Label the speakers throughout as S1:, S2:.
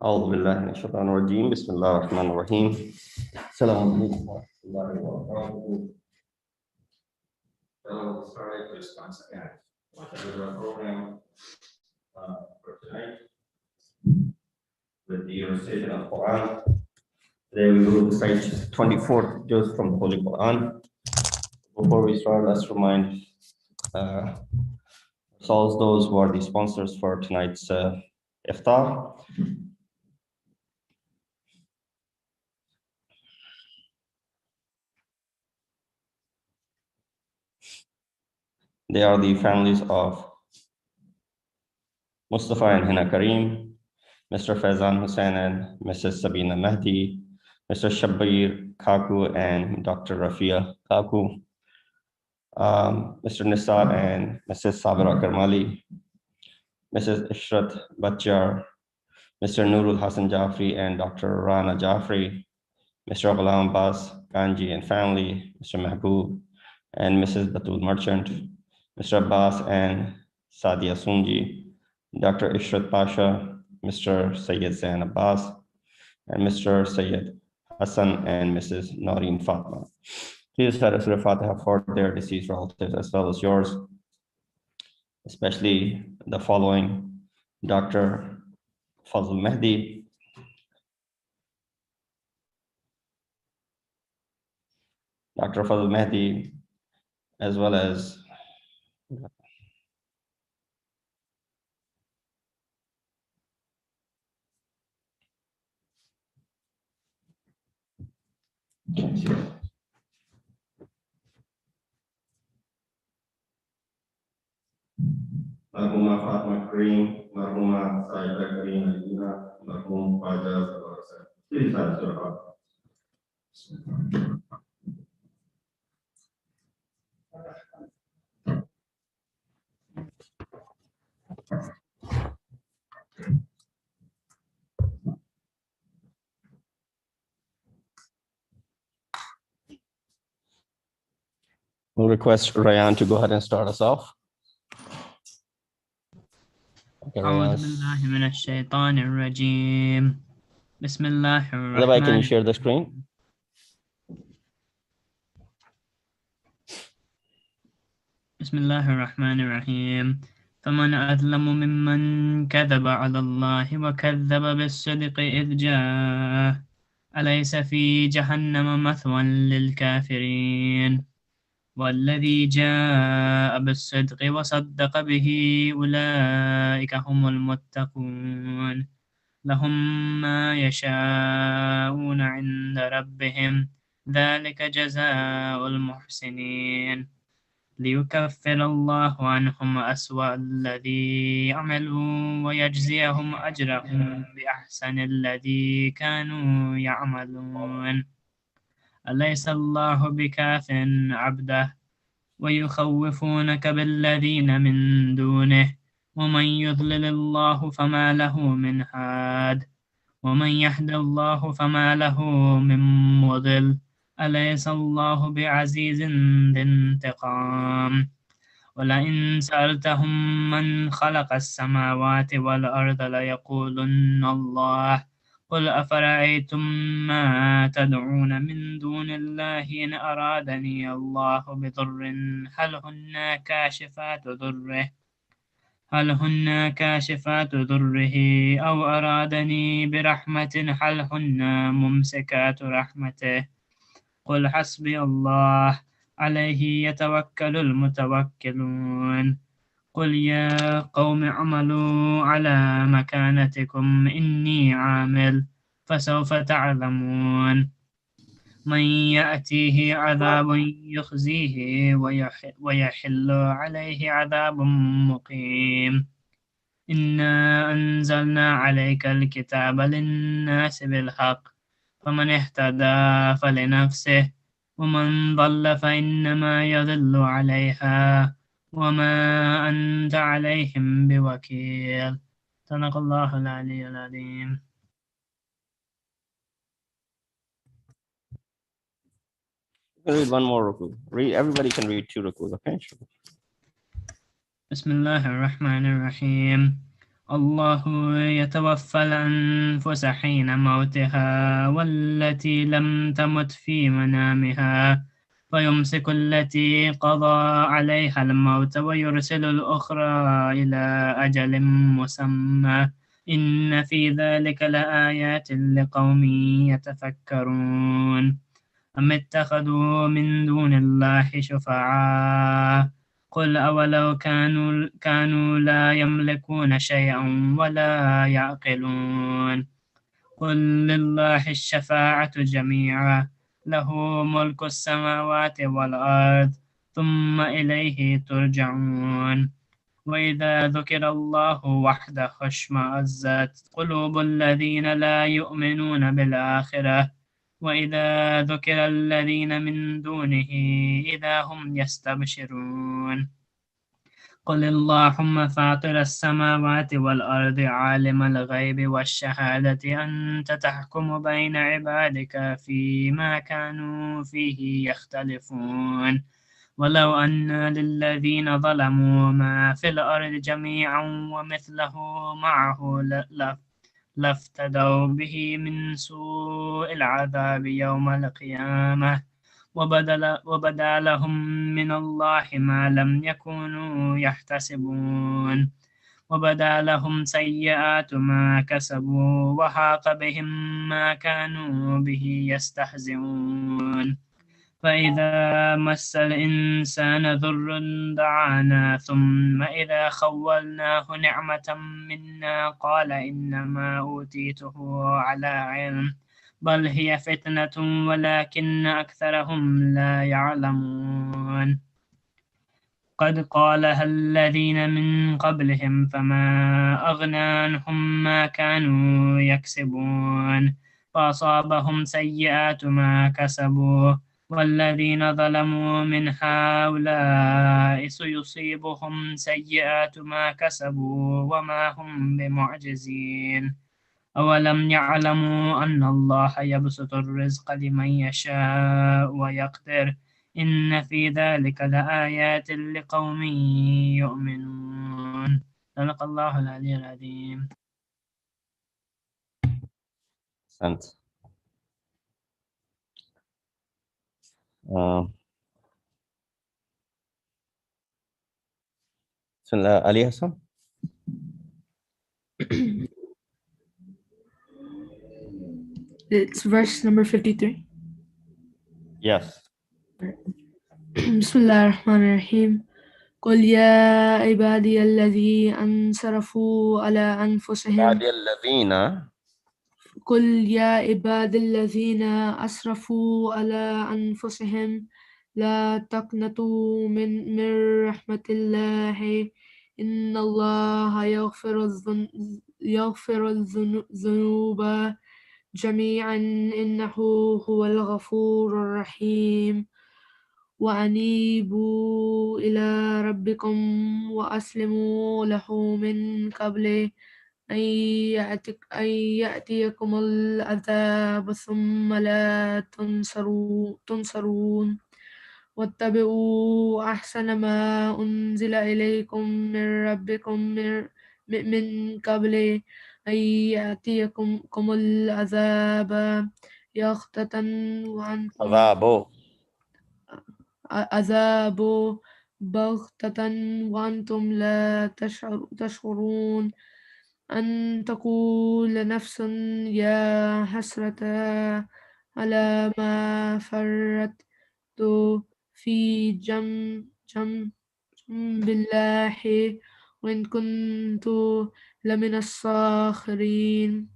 S1: أعوذ بالله من الشيطان الرجيم بسم الله الرحمن الرحيم السلام عليكم ورحمة الله وبركاته. So started this concept with our program for tonight with the recitation of Quran. Today we will recite 24 juz from the Holy Quran. Before we start, let's remind ourselves, those who are the sponsors for tonight's iftar. They are the families of Mustafa and Hina Kareem, Mr. Faizan Hussain and Mrs. Sabina Mahdi, Mr. Shabbir Kaku and Dr. Rafia Kaku, Mr. Nisar and Mrs. Sabira Karmali, Mrs. Ishrat Bachar, Mr. Nurul Hassan Jafri and Dr. Rana Jafri, Mr. Ghulam Abbas Kanji and family, Mr. Mahbub and Mrs. Batul Merchant, Mr. Abbas and Sadia Sunji, Dr. Ishrat Pasha, Mr. Syed Zain Abbas, and Mr. Syed Hassan and Mrs. Noreen Fatma. Please let us refer Fatiha for their deceased relatives as well as yours, especially the following: Dr. Fazl Mehdi, Dr. Fazl Mehdi, as well as Marhuma Fatma Kareem, Marhuma Saida Kareem Alina, Marhum Fajar Sabarasa. Please have your We'll request Rayan to go ahead and start us off.
S2: أعوذ بالله من الشيطان الرجيم بسم الله الرحمن
S1: الرحيم. Can you share the screen?
S2: بسم الله الرحمن الرحيم فمن أظلم ممن كذب على الله وكذب بالصدق إذ جاء أليس في جهنم مثوى للكافرين والذي جاء بالصدق وصدق به أولئك هم المتقون لهم ما يشاءون عند ربهم ذلك جزاء المحسنين ليكفر الله عنهم أسوأ الذي عملوا ويجزيهم أجرهم بأحسن الذي كانوا يعملون أليس الله بكاف عبده ويخوفونك بالذين من دونه ومن يضلل الله فما له من هاد ومن يهد الله فما له من مضل أليس الله بعزيز ذي انتقام ولئن سألتهم من خلق السماوات والأرض ليقولن الله قل أفرأيتم ما تدعون من دون الله إن أرادني الله بضر هل هن كاشفات ضره أو أرادني برحمة هل هن ممسكات رحمته قل حسبي الله عليه يتوكل المتوكلون قل يا قوم اعملوا على مكانتكم إني عامل فسوف تعلمون من يأتيه عذاب يخزيه ويحل عليه عذاب مقيم إنا أنزلنا عليك الكتاب للناس بالحق فمن اهتدى فلنفسه ومن ضل فإنما يضل عليها وما أنت عليهم بوكيل صدق الله العلي العظيم.
S1: Read one more ruku. Everybody can read 2 rukus, okay? Sure.
S2: بسم الله الرحمن الرحيم الله يتوفى الأنفس حين موتها والتي لم تمت في منامها فيمسك التي قضى عليها الموت ويرسل الأخرى إلى أجل مسمى إن في ذلك لآيات لقوم يتفكرون أم اتخذوا من دون الله شفعاء قل أولو كانوا لا يملكون شيئا ولا يعقلون قل لله الشفاعة جميعا له ملك السماوات والأرض ثم إليه ترجعون وإذا ذكر الله وحده اشمأزت قلوب الذين لا يؤمنون بالآخرة وإذا ذكر الذين من دونه إذا هم يستبشرون قل اللهم فاطر السماوات والأرض عالم الغيب والشهادة أنت تحكم بين عبادك فيما كانوا فيه يختلفون ولو أن للذين ظلموا ما في الأرض جميعا ومثله معه لافتدوا به من سوء العذاب يوم القيامة وبدا لهم من الله ما لم يكونوا يحتسبون وبدا لهم سيئات ما كسبوا وحاق بهم ما كانوا به يستهزئون فإذا مس الإنسان ضر دعانا ثم إذا خولناه نعمة منا قال إنما أوتيته على علم بل هي فتنة ولكن أكثرهم لا يعلمون قد قالها الذين من قبلهم فما أغنى عنهم ما كانوا يكسبون فأصابهم سيئات ما كسبوا والذين ظلموا من هؤلاء سيصيبهم سيئات ما كسبوا وما هم بمعجزين أولم يعلموا أن الله يبسط الرزق لمن يشاء ويقدر إن في ذلك لآيات لقوم يؤمنون صدق الله العلي العظيم.
S1: أحسنت. بسم الله. Ali Hassan.
S3: It's verse number 53.
S1: Yes.
S3: بسم الله الرحمن الرحيم قل يا عبادي الذين أسرفوا على أنفسهم
S1: عبادي الذين
S3: قل يا عبادي الذين أسرفوا على أنفسهم لا تقنطوا من رحمة الله إن الله يغفر الذنوب جميعا إنه هو الغفور الرحيم وأنيبوا إلى ربكم وأسلموا له من قبل أن يأتيكم العذاب ثم لا تنصرون واتبعوا أحسن ما أنزل إليكم من ربكم من قبل أن يأتيكم العذاب يغتة وأنتم عذاب بغتة وأنتم لا تشعرون أن تقول نفس يا حسرة على ما فرطت في جنب الله وإن كنت لمن الساخرين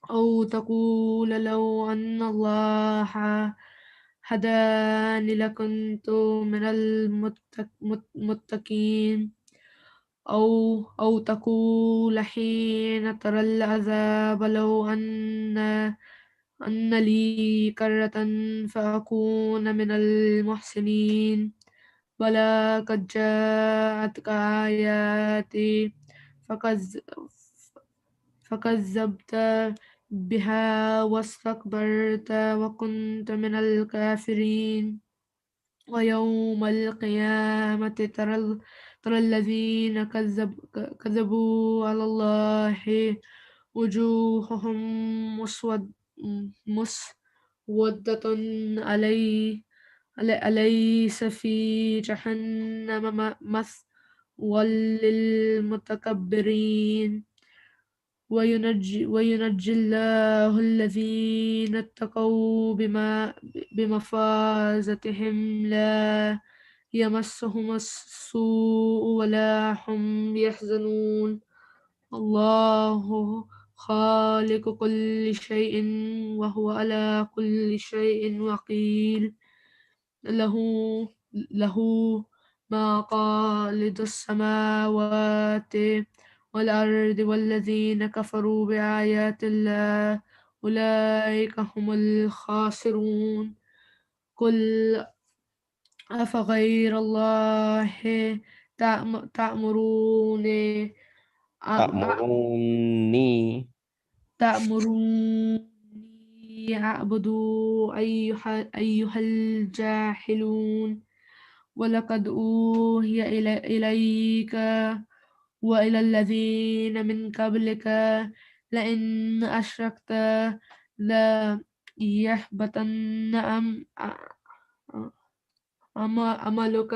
S3: أو تقول لو أن الله هداني لكنت من المتقين أو تقول حين ترى العذاب لو أن لي كرة فأكون من المحسنين بلى قد جاءتك آياتي فكذبت بها واستكبرت وكنت من الكافرين ويوم القيامة ترى الذين كذبوا على الله وجوههم مسودة أليس في جهنم مثوى للمتكبرين وينجي الله الذين اتقوا بمفازتهم لا يمسهم السوء ولا هم يحزنون الله خالق كل شيء وهو على كل شيء وكيل له مقاليد السماوات والأرض والذين كفروا بآيات الله أولئك هم الخاسرون قل أفغير الله تأمروني
S1: تأمروني
S3: أعبد أيها الجاهلون ولقد أوحي إليك وإلى الذين من قبلك لئن أشركت لا يحبطن عملك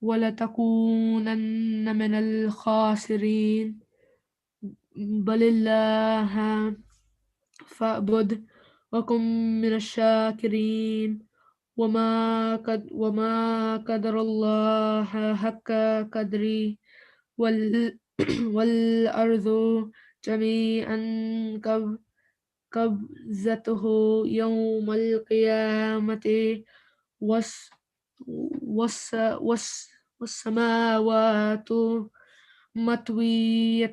S3: ولتكونن من الخاسرين بل الله فاعبد وكن من الشاكرين وما قدر الله حق قدره والأرض جميعا قبضته يوم القيامة والسماوات مطوية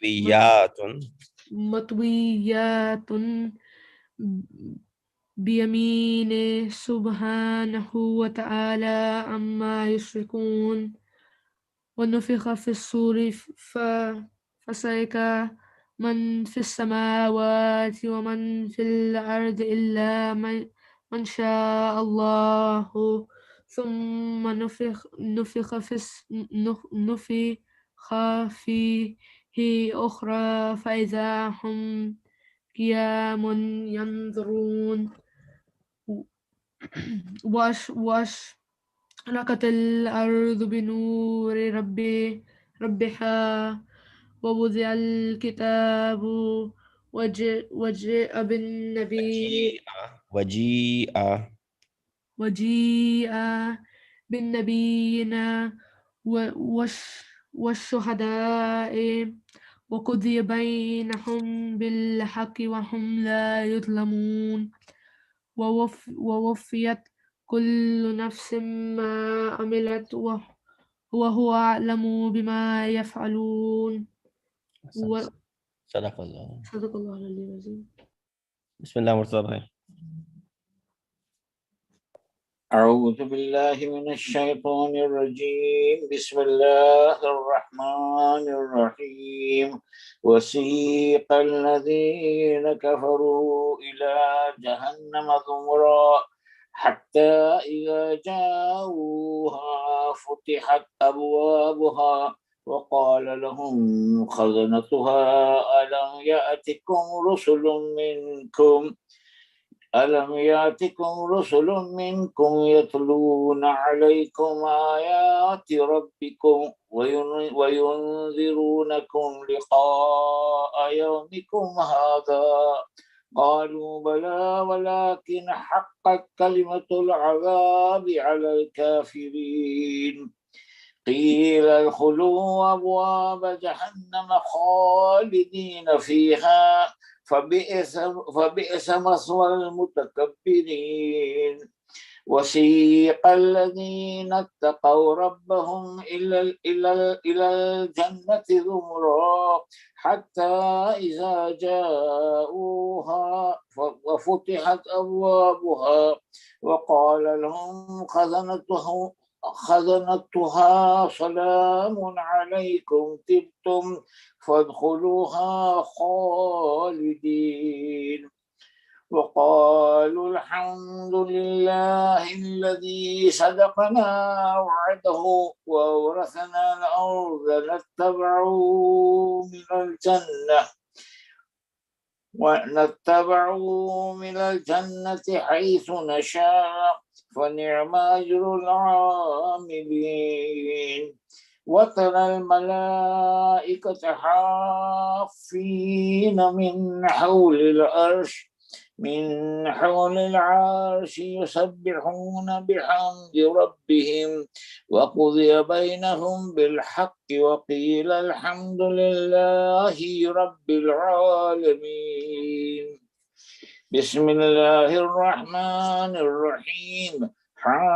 S1: ويات
S3: مطويات بيمينه سبحانه وتعالى عما يشركون ونفخ في الصور فصعق من في السماوات ومن في الأرض إلا من شاء الله ثم نفخ فيه أخرى فإذا هم قيام ينظرون وأشرقت الأرض بنور ربها ووضع الكتاب وجيء بالنبي وجيء بالنبيين والشهداء وقضي بينهم بالحق وهم لا يظلمون ووفيت كل نفس ما عملت وهو أعلم بما يفعلون
S1: صدق الله.
S3: صدق الله العظيم.
S1: بسم الله مرتضى.
S4: أعوذ بالله من الشيطان الرجيم بسم الله الرحمن الرحيم وسيق الذين كفروا إلى جهنم زمرا حتى إذا جاءوها فتحت أبوابها وقال لهم خزنتها ألم يأتكم رسل منكم يتلون عليكم آيات ربكم وينذرونكم لقاء يومكم هذا قالوا بلى ولكن حقت كلمة العذاب على الكافرين قيل ادخلوا أبواب جهنم خالدين فيها فبئس مثوى المتكبرين وسيق الذين اتقوا ربهم إلى الجنة زمرا حتى إذا جاءوها وفتحت أبوابها وقال لهم خزنتها سلام عليكم طبتم فادخلوها خالدين وقالوا الحمد لله الذي صدقنا وعده وأورثنا الأرض نتبع من الجنة حيث نشاء فنعم أجر العاملين وترى الملائكة حافين من حول العرش يسبحون بحمد ربهم وقضي بينهم بالحق وقيل الحمد لله رب العالمين. بسم الله الرحمن الرحيم. حاميم.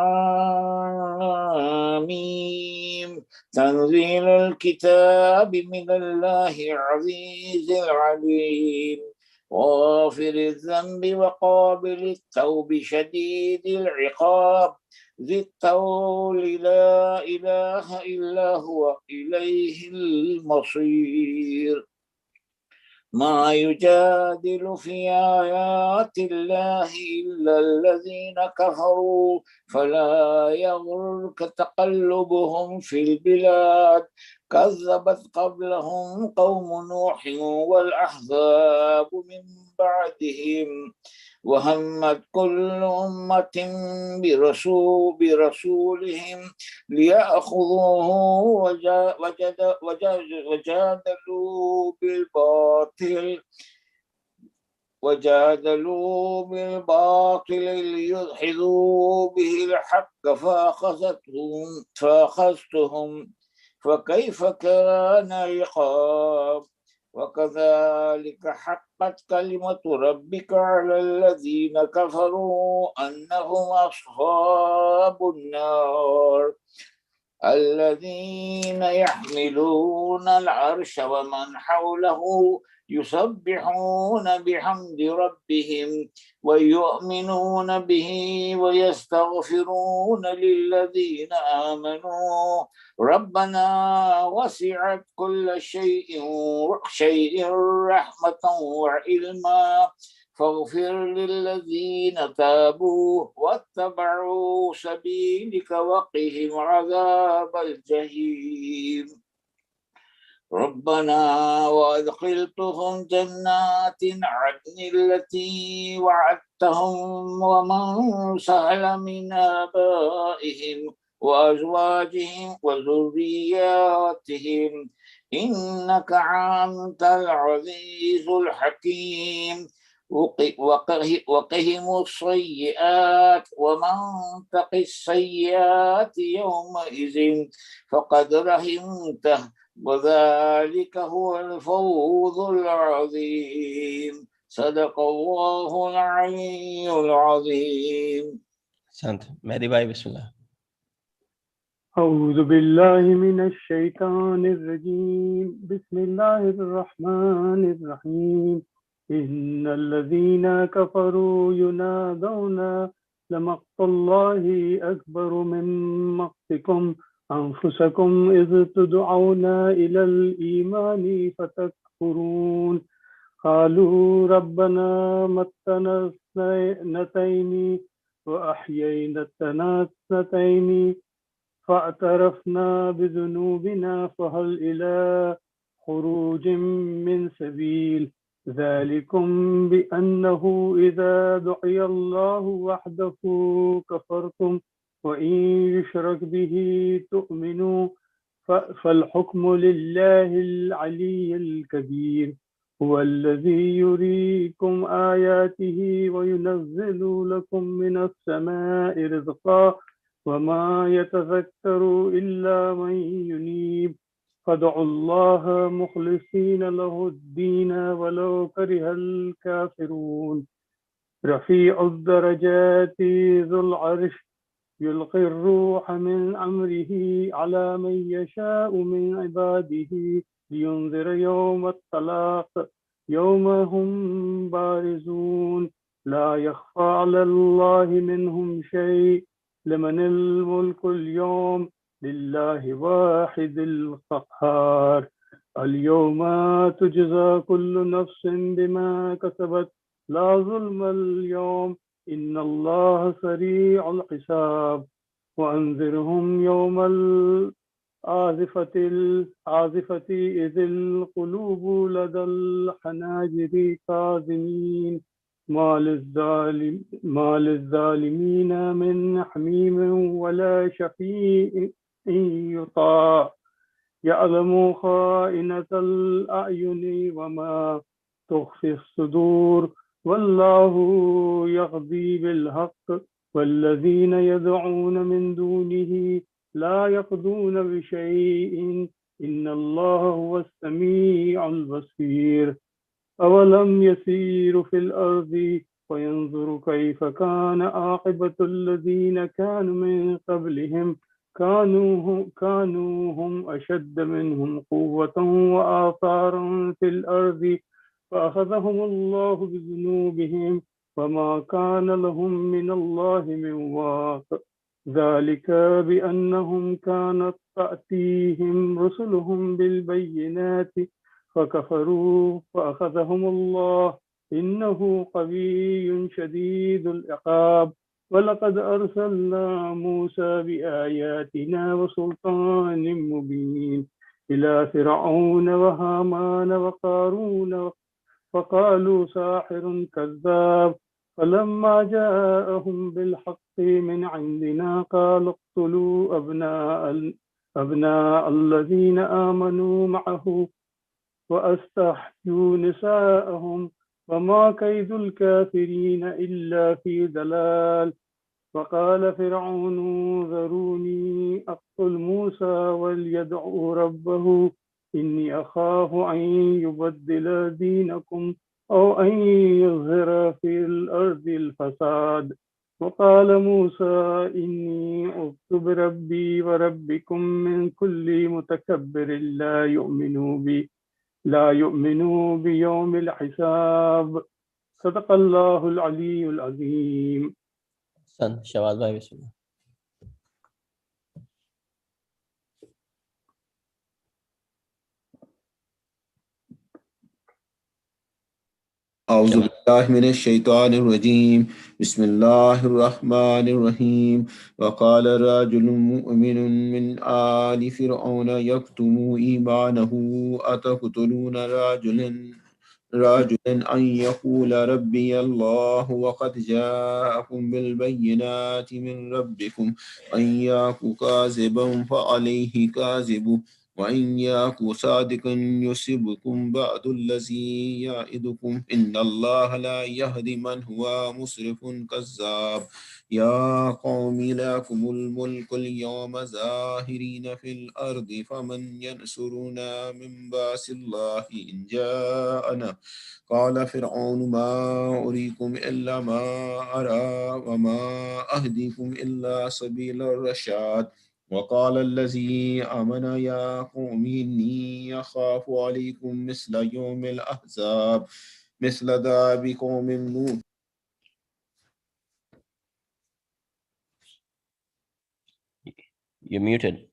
S4: تنزيل الكتاب من الله العزيز العليم غافر الذنب وقابل التوب شديد العقاب ذي الطول لا إله إلا هو إليه المصير. ما يجادل في آيات الله إلا الذين كفروا فلا يغرك تقلبهم في البلاد كذبت قبلهم قوم نوح والأحزاب من بعدهم وهمت كل أمة برسولهم ليأخذوه وجادلوا بالباطل ليدحضوا به الحق فأخذتهم فكيف كان عقاب. وكذلك حقت كلمة ربك على الذين كفروا أنهم أصحاب النار الذين يحملون العرش ومن حوله يسبحون بحمد ربهم ويؤمنون به ويستغفرون للذين آمنوا ربنا وسعت كل شيء رحمة وعلما فاغفر للذين تابوا واتبعوا سبيلك وقهم عذاب الجحيم. ربنا وأدخلتهم جنات عدن التي وعدتهم ومن سهل من آبائهم وأزواجهم وذرياتهم إنك أنت العزيز الحكيم. وقهم السيئات ومن تق السيئات يومئذ فقد رحمته وذلك هو الفوز العظيم. صدق الله العلي العظيم.
S1: Sant. Mehdi bhai, bismillah.
S5: أعوذ بالله من الشيطان الرجيم. بسم الله الرحمن الرحيم. إن الذين كفروا ينادون لمقت الله أكبر من مقتكم أنفسكم إذ تدعون إلى الإيمان فتكفرون قالوا ربنا متنا اثنتين وأحيينا اثنتين فاعترفنا بذنوبنا فهل إلى خروج من سبيل ذلكم بأنه إذا دعي الله وحده كفرتم وإن يشرك به تؤمنوا فالحكم لله العلي الكبير. هو الذي يريكم آياته وينزل لكم من السماء رزقا وما يتذكر إلا من ينيب فادعوا الله مخلصين له الدين ولو كره الكافرون. رفيع الدرجات ذو العرش يلقي الروح من أمره على من يشاء من عباده لينذر يوم الطلاق يوم هم بارزون لا يخفى على الله منهم شيء لمن الملك اليوم لله واحد القهار. اليوم تجزى كل نفس بما كسبت لا ظلم اليوم إن الله سريع الحساب وأنذرهم يوم الآزفة إذ القلوب لدى الحناجر كاظمين ما للظالمين من حميم ولا شفيع يطاع يعلم خائنة الأعين وما تخفي الصدور والله يقضي بالحق والذين يدعون من دونه لا يقضون بشيء إن الله هو السميع البصير أولم يسيروا في الأرض وينظروا كيف كان عاقبة الذين كانوا من قبلهم كانوا هم أشد منهم قوة وآثارا في الأرض فأخذهم الله بذنوبهم وما كان لهم من الله من واق ذلك بأنهم كانت تأتيهم رسلهم بالبينات فكفروا فأخذهم الله إنه قوي شديد العقاب ولقد أرسلنا موسى بآياتنا وسلطان مبين إلى فرعون وهامان وقارون فقالوا ساحر كذاب فلما جاءهم بالحق من عندنا قالوا اقتلوا أبناء الذين آمنوا معه وأستحيوا نساءهم وما كيد الكافرين إلا في ضلال وقال فرعون ذروني أقتل موسى وليدع ربه إني أخاف أن يبدل دينكم أو أن يظهر في الأرض الفساد وقال موسى إني عذت بربي وربكم من كل متكبر لا يؤمنوا بيوم الحساب صدق الله العلي العظيم.
S1: Shahbaz भाई बिस्मिल्लाह.
S6: أعوذ بالله من الشيطان الرجيم بسم الله الرحمن الرحيم وقال رجل مؤمن من آل فرعون يكتم إيمانه أتقتلون رجلا أن يقول ربي الله وقد جاءكم بالبينات من ربكم أن يك كاذبا فعليه كاذبه وإن يك صادقا يصبكم بعد الذي يعدكم إن الله لا يهدي من هو مسرف كذاب يا قوم لكم الملك اليوم ظاهرين في الأرض فمن ينصرنا من بأس الله إن جاءنا قال فرعون ما أريكم إلا ما أرى وما أهديكم إلا سبيل الرشاد وقال الذي آمن يا قوم إني أخاف عليكم مثل يوم الأحزاب مثل داب قوم نوح.
S1: You're muted.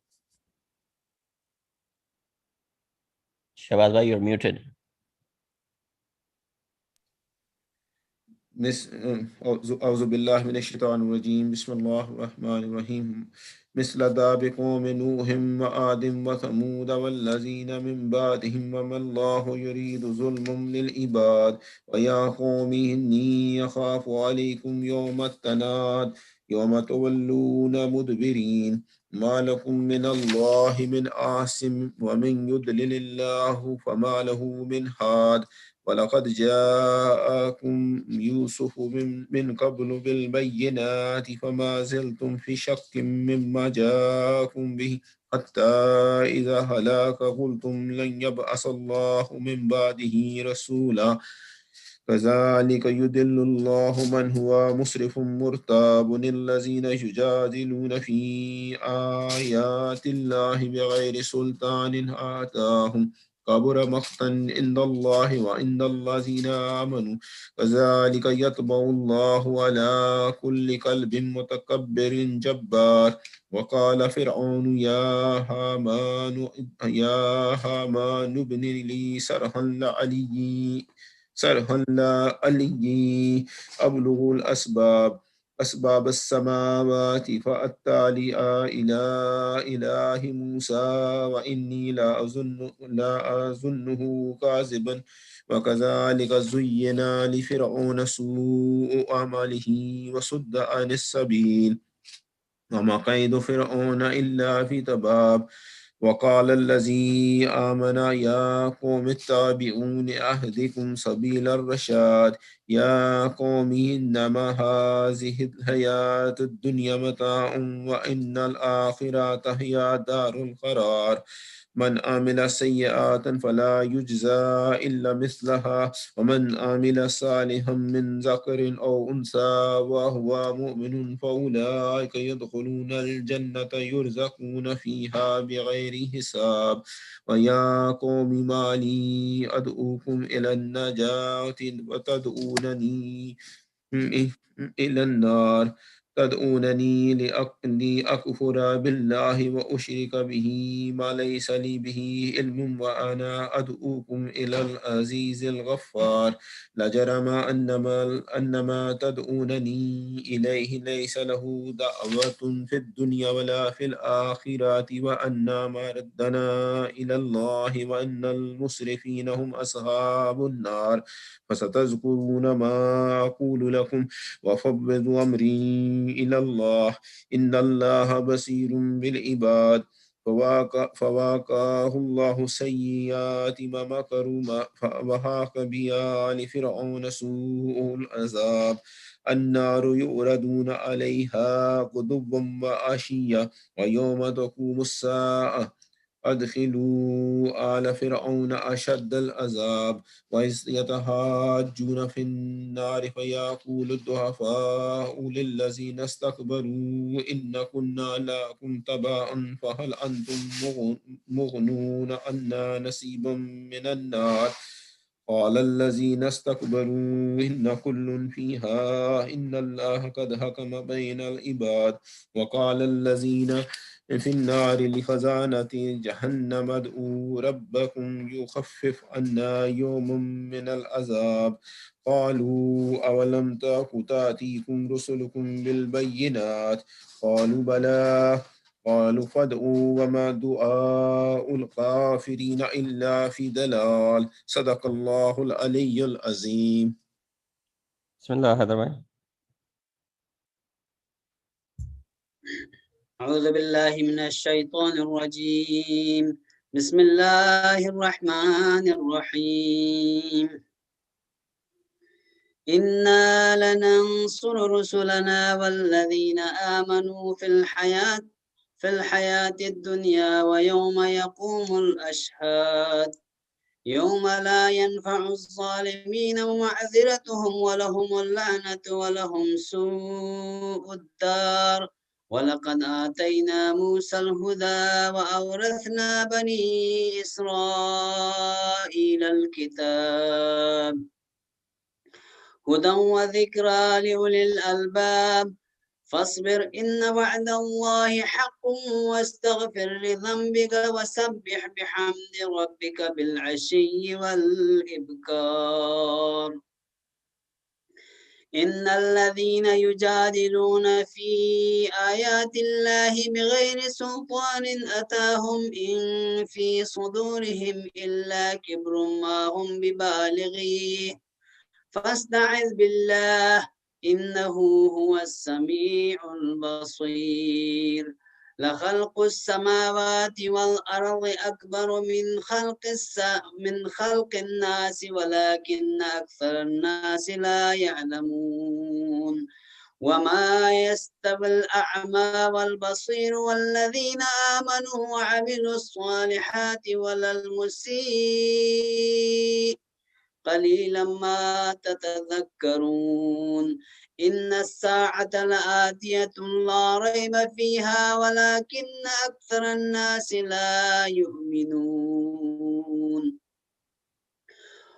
S1: Shahbaz bhai, you're muted.
S6: أعوذ بالله من الشيطان الرجيم بسم الله الرحمن الرحيم مثل داب قوم نوح وعاد وثمود والذين من بعدهم وما الله يريد ظلم للعباد ويا قوم إني أخاف عليكم يوم التناد يوم تولون مدبرين ما لكم من الله من عاصم ومن يضلل الله فما له من هاد ولقد جاءكم يوسف من قبل بالبينات فما زلتم في شك مما جاءكم به حتى إذا هلاك قلتم لن يبعث الله من بعده رسولا كذلك يدل الله من هو مسرف مرتاب الذين يجادلون في آيات الله بغير سلطان آتاهم كبر مقتا عند الله وعند الذين آمنوا كذلك يطبع الله على كل قلب متكبر جبار وقال فرعون يا هامان ابن لي صرحا لعلي سرحا لا ألي أبلغ أسباب السماوات فأتى إلى إله موسى وإني لا أظنه كاذبا وكذلك زين لفرعون سوء أعماله وصد عن السبيل وما كيد فرعون إلا في تباب وقال الذي آمن يا قوم اتبعون أهدكم سبيل الرشاد يا قوم إنما هذه الحياة الدنيا متاع وإن الآخرة هي دار القرار من عمل سيئات فلا يجزى إلا مثلها ومن عمل صالحا من ذكر أو أنثى وهو مؤمن فأولئك يدخلون الجنة يرزقون فيها بغير حساب ويا قوم ما لي أدعوكم إلى النجاة وتدعونني إلى النار تدعونني لأكفر بالله وأشرك به ما ليس لي به علم وأنا أدعوكم إلى العزيز الغفار لا جرم أنما تدعونني إليه ليس له دعوة في الدنيا ولا في الآخرة وأن مردنا إلى الله وأن المسرفين هم أصحاب النار فستذكرون ما أقول لكم وفوض أمري إلى الله إن الله بصير بالعباد فواقاه الله سيئات ما مكروا وحاق بآل فرعون سوء العذاب النار يؤردون عليها غدوا وعشيا ويوم تقوم الساعة أدخلوا آل فرعون أشد العذاب وإذ يتحاجون في النار فيقول الضعفاء للذين استكبروا إن كنا لكم تبعا فهل أنتم مغنون عنا نصيبا من النار قال الذين استكبروا إن كل فيها إن الله قد حكم بين العباد وقال الذين في النار لخزانة جهنم ادعوا ربكم يخفف عنا يوم من العذاب قالوا أولم تك تأتيكم رسلكم بالبينات قالوا بلى قالوا فادعوا وما دعاء الكافرين إلا في ضلال صدق الله العلي العظيم.
S1: بسم الله هذا الرحمن.
S2: أعوذ بالله من الشيطان الرجيم بسم الله الرحمن الرحيم إنا لننصر رسلنا والذين آمنوا في الحياة الدنيا ويوم يقوم الأشهاد يوم لا ينفع الظالمين معذرتهم ولهم اللعنة ولهم سوء الدار ولقد آتينا موسى الهدى وأورثنا بني إسرائيل الكتاب هدى وذكرى لأولي الألباب فاصبر إن وعد الله حق واستغفر لذنبك وسبح بحمد ربك بالعشي والإبكار إن الذين يجادلون في آيات الله بغير سلطان أتاهم إن في صدورهم إلا كبر ما هم ببالغيه فاستعذ بالله إنه هو السميع البصير لخلق السماوات والأرض أكبر من خلق الناس ولكن أكثر الناس لا يعلمون وما يستوي الأعمى والبصير والذين آمنوا وعملوا الصالحات ولا المسيء قليلا ما تتذكرون إن الساعة لآتية لا ريب فيها ولكن أكثر الناس لا يؤمنون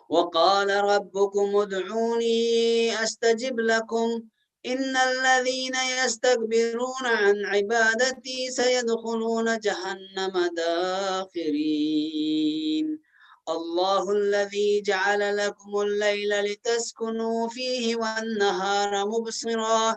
S2: وقال ربكم ادعوني أستجب لكم إن الذين يستكبرون عن عبادتي سيدخلون جهنم داخرين الله الذي جعل لكم الليل لتسكنوا فيه والنهار مبصرا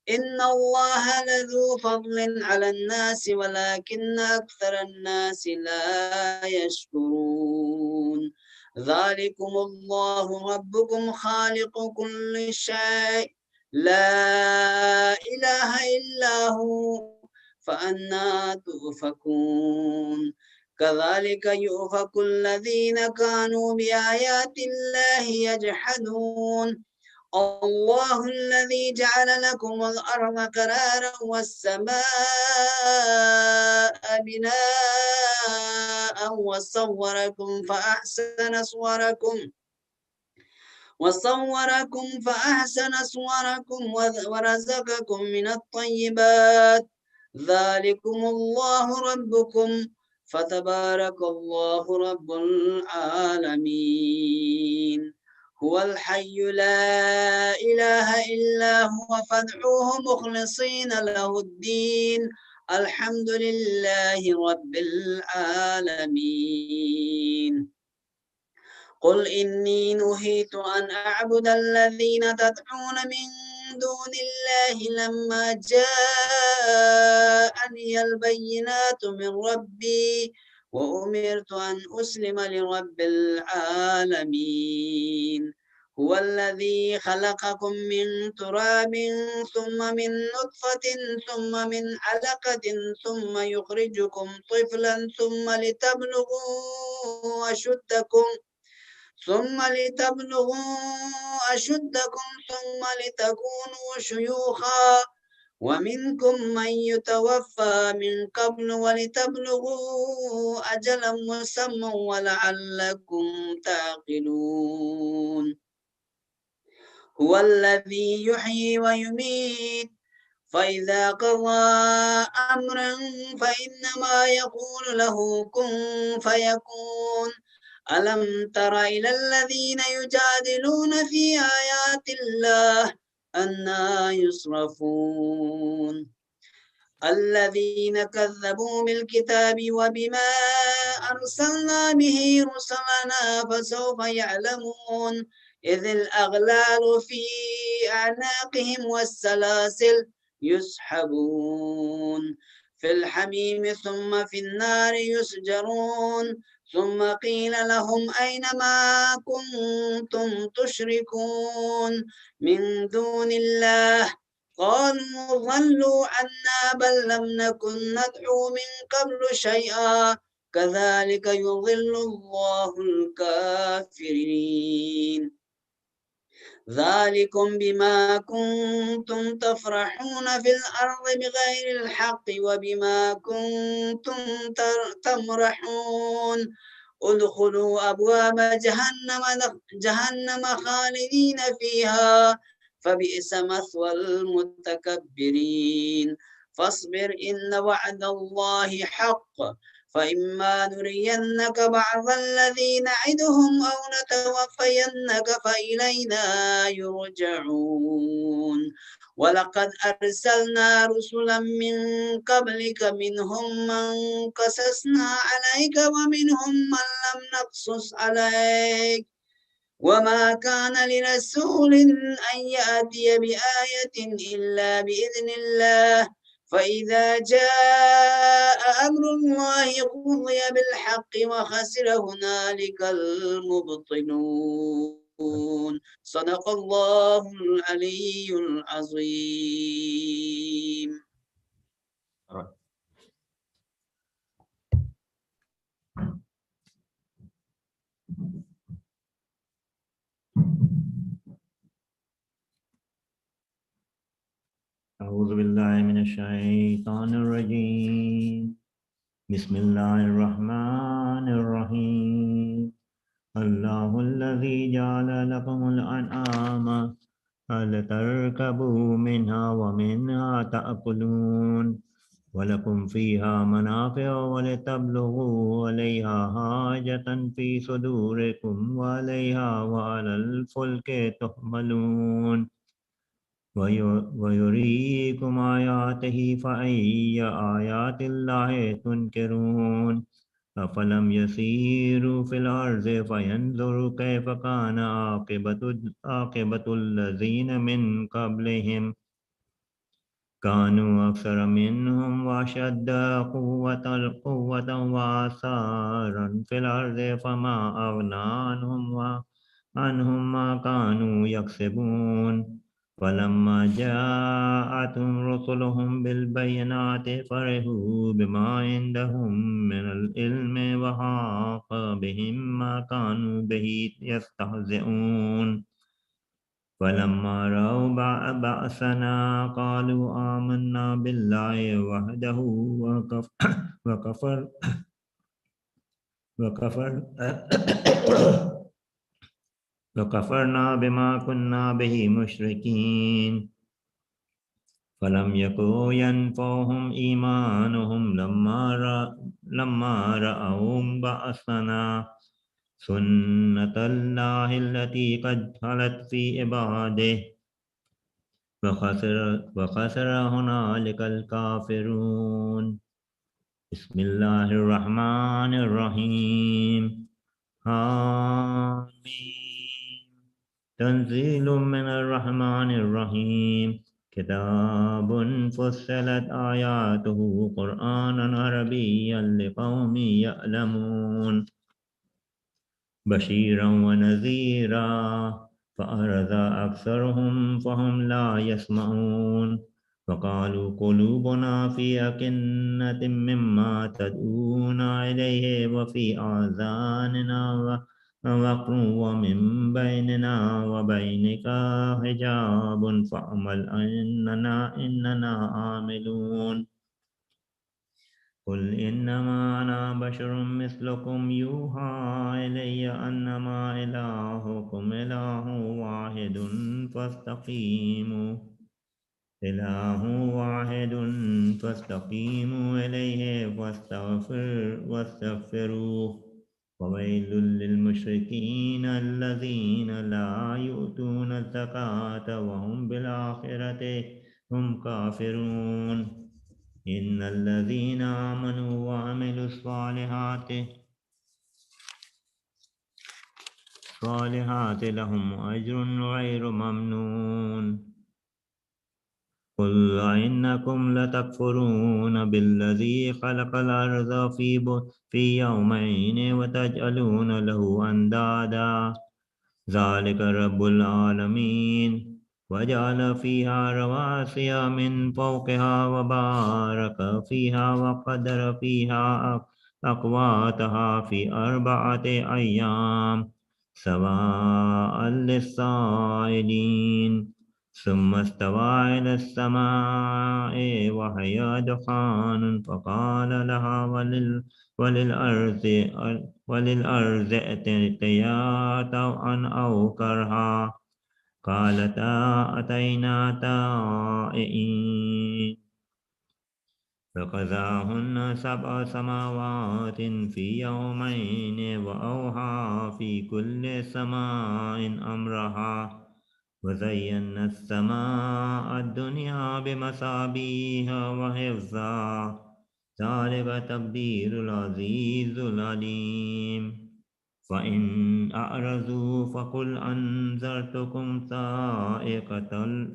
S2: إن الله لذو فضل على الناس ولكن أكثر الناس لا يشكرون ذلكم الله ربكم خالق كل شيء لا إله إلا هو فأنا تؤفكون كذلك يؤفك الذين كانوا بآيات الله يجحدون الله الذي جعل لكم الأرض قرارا والسماء بناء وصوركم فأحسن صوركم ورزقكم من الطيبات ذلكم الله ربكم فتبارك الله رب العالمين هو الحي لا إله إلا هو فادعوه مخلصين له الدين الحمد لله رب العالمين قل إني نهيت أن أعبد الذين تدعون من دون الله لما جاءني البينات من ربي وأمرت أن أسلم لرب العالمين هو الذي خلقكم من تراب ثم من نطفة ثم من علقة ثم يخرجكم طفلا ثم لتبلغوا أشدكم ثم لتكونوا شيوخا ومنكم من يتوفى من قبل ولتبلغوا أجلا مسمى ولعلكم تعقلون هو الذي يحيي ويميت فإذا قضى أمرا فإنما يقول له كن فيكون ألم تر إلى الذين يجادلون في آيات الله أنى يصرفون الذين كذبوا بالكتاب وبما أرسلنا به رسلنا فسوف يعلمون إذ الأغلال في أعناقهم والسلاسل يسحبون في الحميم ثم في النار يسجرون ثم قيل لهم أين ما كنتم تشركون من دون الله قالوا ضلوا عنا بل لم نكن ندعو من قبل شيئا كذلك يضل الله الكافرين ذلكم بما كنتم تفرحون في الأرض بغير الحق وبما كنتم تمرحون ادخلوا أبواب جهنم خالدين فيها فبئس مثوى المتكبرين فاصبر إن وعد الله حق فإما نرينك بعض الذي نعدهم أو نتوفينك فإلينا يرجعون ولقد أرسلنا رسلا من قبلك منهم من قصصنا عليك ومنهم من لم نقصص عليك وما كان لرسول أن يأتي بآية إلا بإذن الله فإذا جاء أمر الله قضي بالحق وخسر هنالك المبطلون صدق الله العلي العظيم.
S7: أعوذ بالله من الشيطان الرجيم بسم الله الرحمن الرحيم الله الذي جعل لكم الأنعام لتركبوا منها ومنها تأكلون ولكم فيها منافع ولتبلغوا عليها حاجة في صدوركم وعليها وعلى الفلك تحملون ويريكم آياته فأي آيات الله تنكرون أفلم يسيروا في الأرض فينظروا كيف كان عاقبة الذين من قبلهم كانوا أكثر منهم وأشد قوة وآثارا في الأرض فما أغنى عنهم ما كانوا يكسبون فلما جاءتهم رسلهم بالبينات فرحوا بما عندهم من العلم وحاق بهم ما كانوا به يستهزئون فلما رأوا بأسنا قالوا آمنا بالله وحده وكفر وكفر وكفرنا بما كنا به مشركين فلم يكن ينفعهم إيمانهم لما رأوا بأسنا سنة الله التي قد خلت في عباده وخسر هنالك الكافرون بسم الله الرحمن الرحيم آمين تنزيل من الرحمن الرحيم كتاب فصلت آياته قرآنا عربيا لقوم يعلمون بشيرا ونذيرا فأعرض أكثرهم فهم لا يسمعون وقالوا قلوبنا في أكنة مما تدعونا إليه وفي آذاننا وقر ومن بيننا وبينك حجاب فاعمل إننا عاملون قل إنما أنا بشر مثلكم يوحى إلي أنما إلهكم إله واحد فاستقيموا إليه واستغفروه وويل للمشركين الذين لا يؤتون الزكاة وهم بالآخرة هم كافرون إن الذين آمنوا وعملوا الصالحات لهم أجر غير ممنون قل إنكم لتكفرون بالذي خلق الأرض في يومين وتجعلون له أندادا ذلك رب العالمين وجعل فيها رواسي من فوقها وبارك فيها وقدر فيها أقواتها في 4 أيام سواء للسائلين ثم استوى إلى السماء وهي دخان فقال لها وللأرض ائتيا طوعا أو كرها قالتا أتينا طائعين فقضاهن 7 سماوات في يومين وأوحى في كل سماء أمرها وزينا السماء الدنيا بمصابيح وحفظا ذلك تقدير العزيز العليم فإن أعرضوا فقل أنذرتكم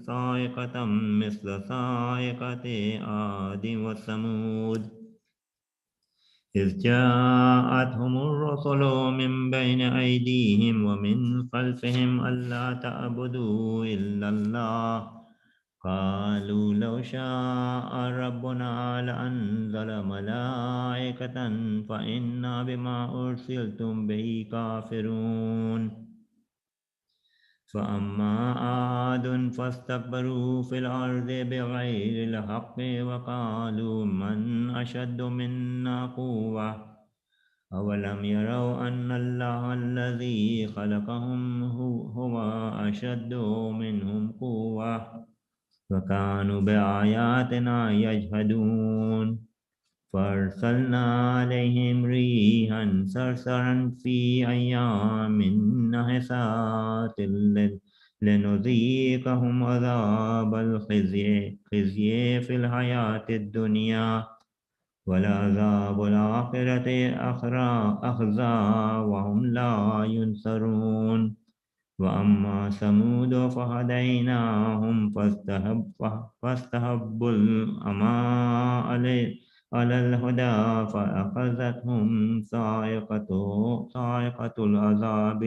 S7: صاعقة مثل صاعقة عاد وثمود إذ جاءتهم الرسل من بين أيديهم ومن خلفهم ألا تعبدوا إلا الله قالوا لو شاء ربنا لأنزل ملائكة فإنا بما أرسلتم به كافرون فأما عاد فاستكبروا في الأرض بغير الحق وقالوا من أشد منا قوة أولم يروا أن الله الذي خلقهم هو أشد منهم قوة وكانوا بآياتنا يجحدون فأرسلنا عليهم ريحا صرصرا في أيام نحسات لنذيقهم عذاب الخزي في الحياة الدنيا ولعذاب الآخرة أخزى وهم لا ينصرون وأما ثمود فهديناهم فاستحبوا الأمى على الهدى فأخذتهم صاعقة العذاب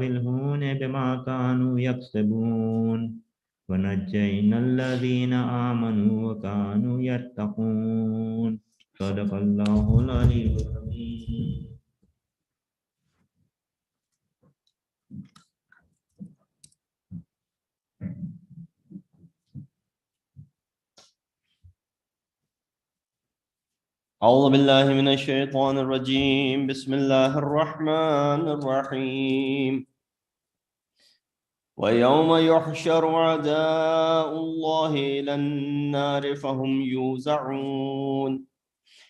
S7: الهون بما كانوا يكسبون ونجينا الذين آمنوا وكانوا يتقون صدق الله العلي العظيم.
S1: أعوذ بالله من الشيطان الرجيم بسم الله الرحمن الرحيم ويوم يحشر أعداء الله إلى النار فهم يوزعون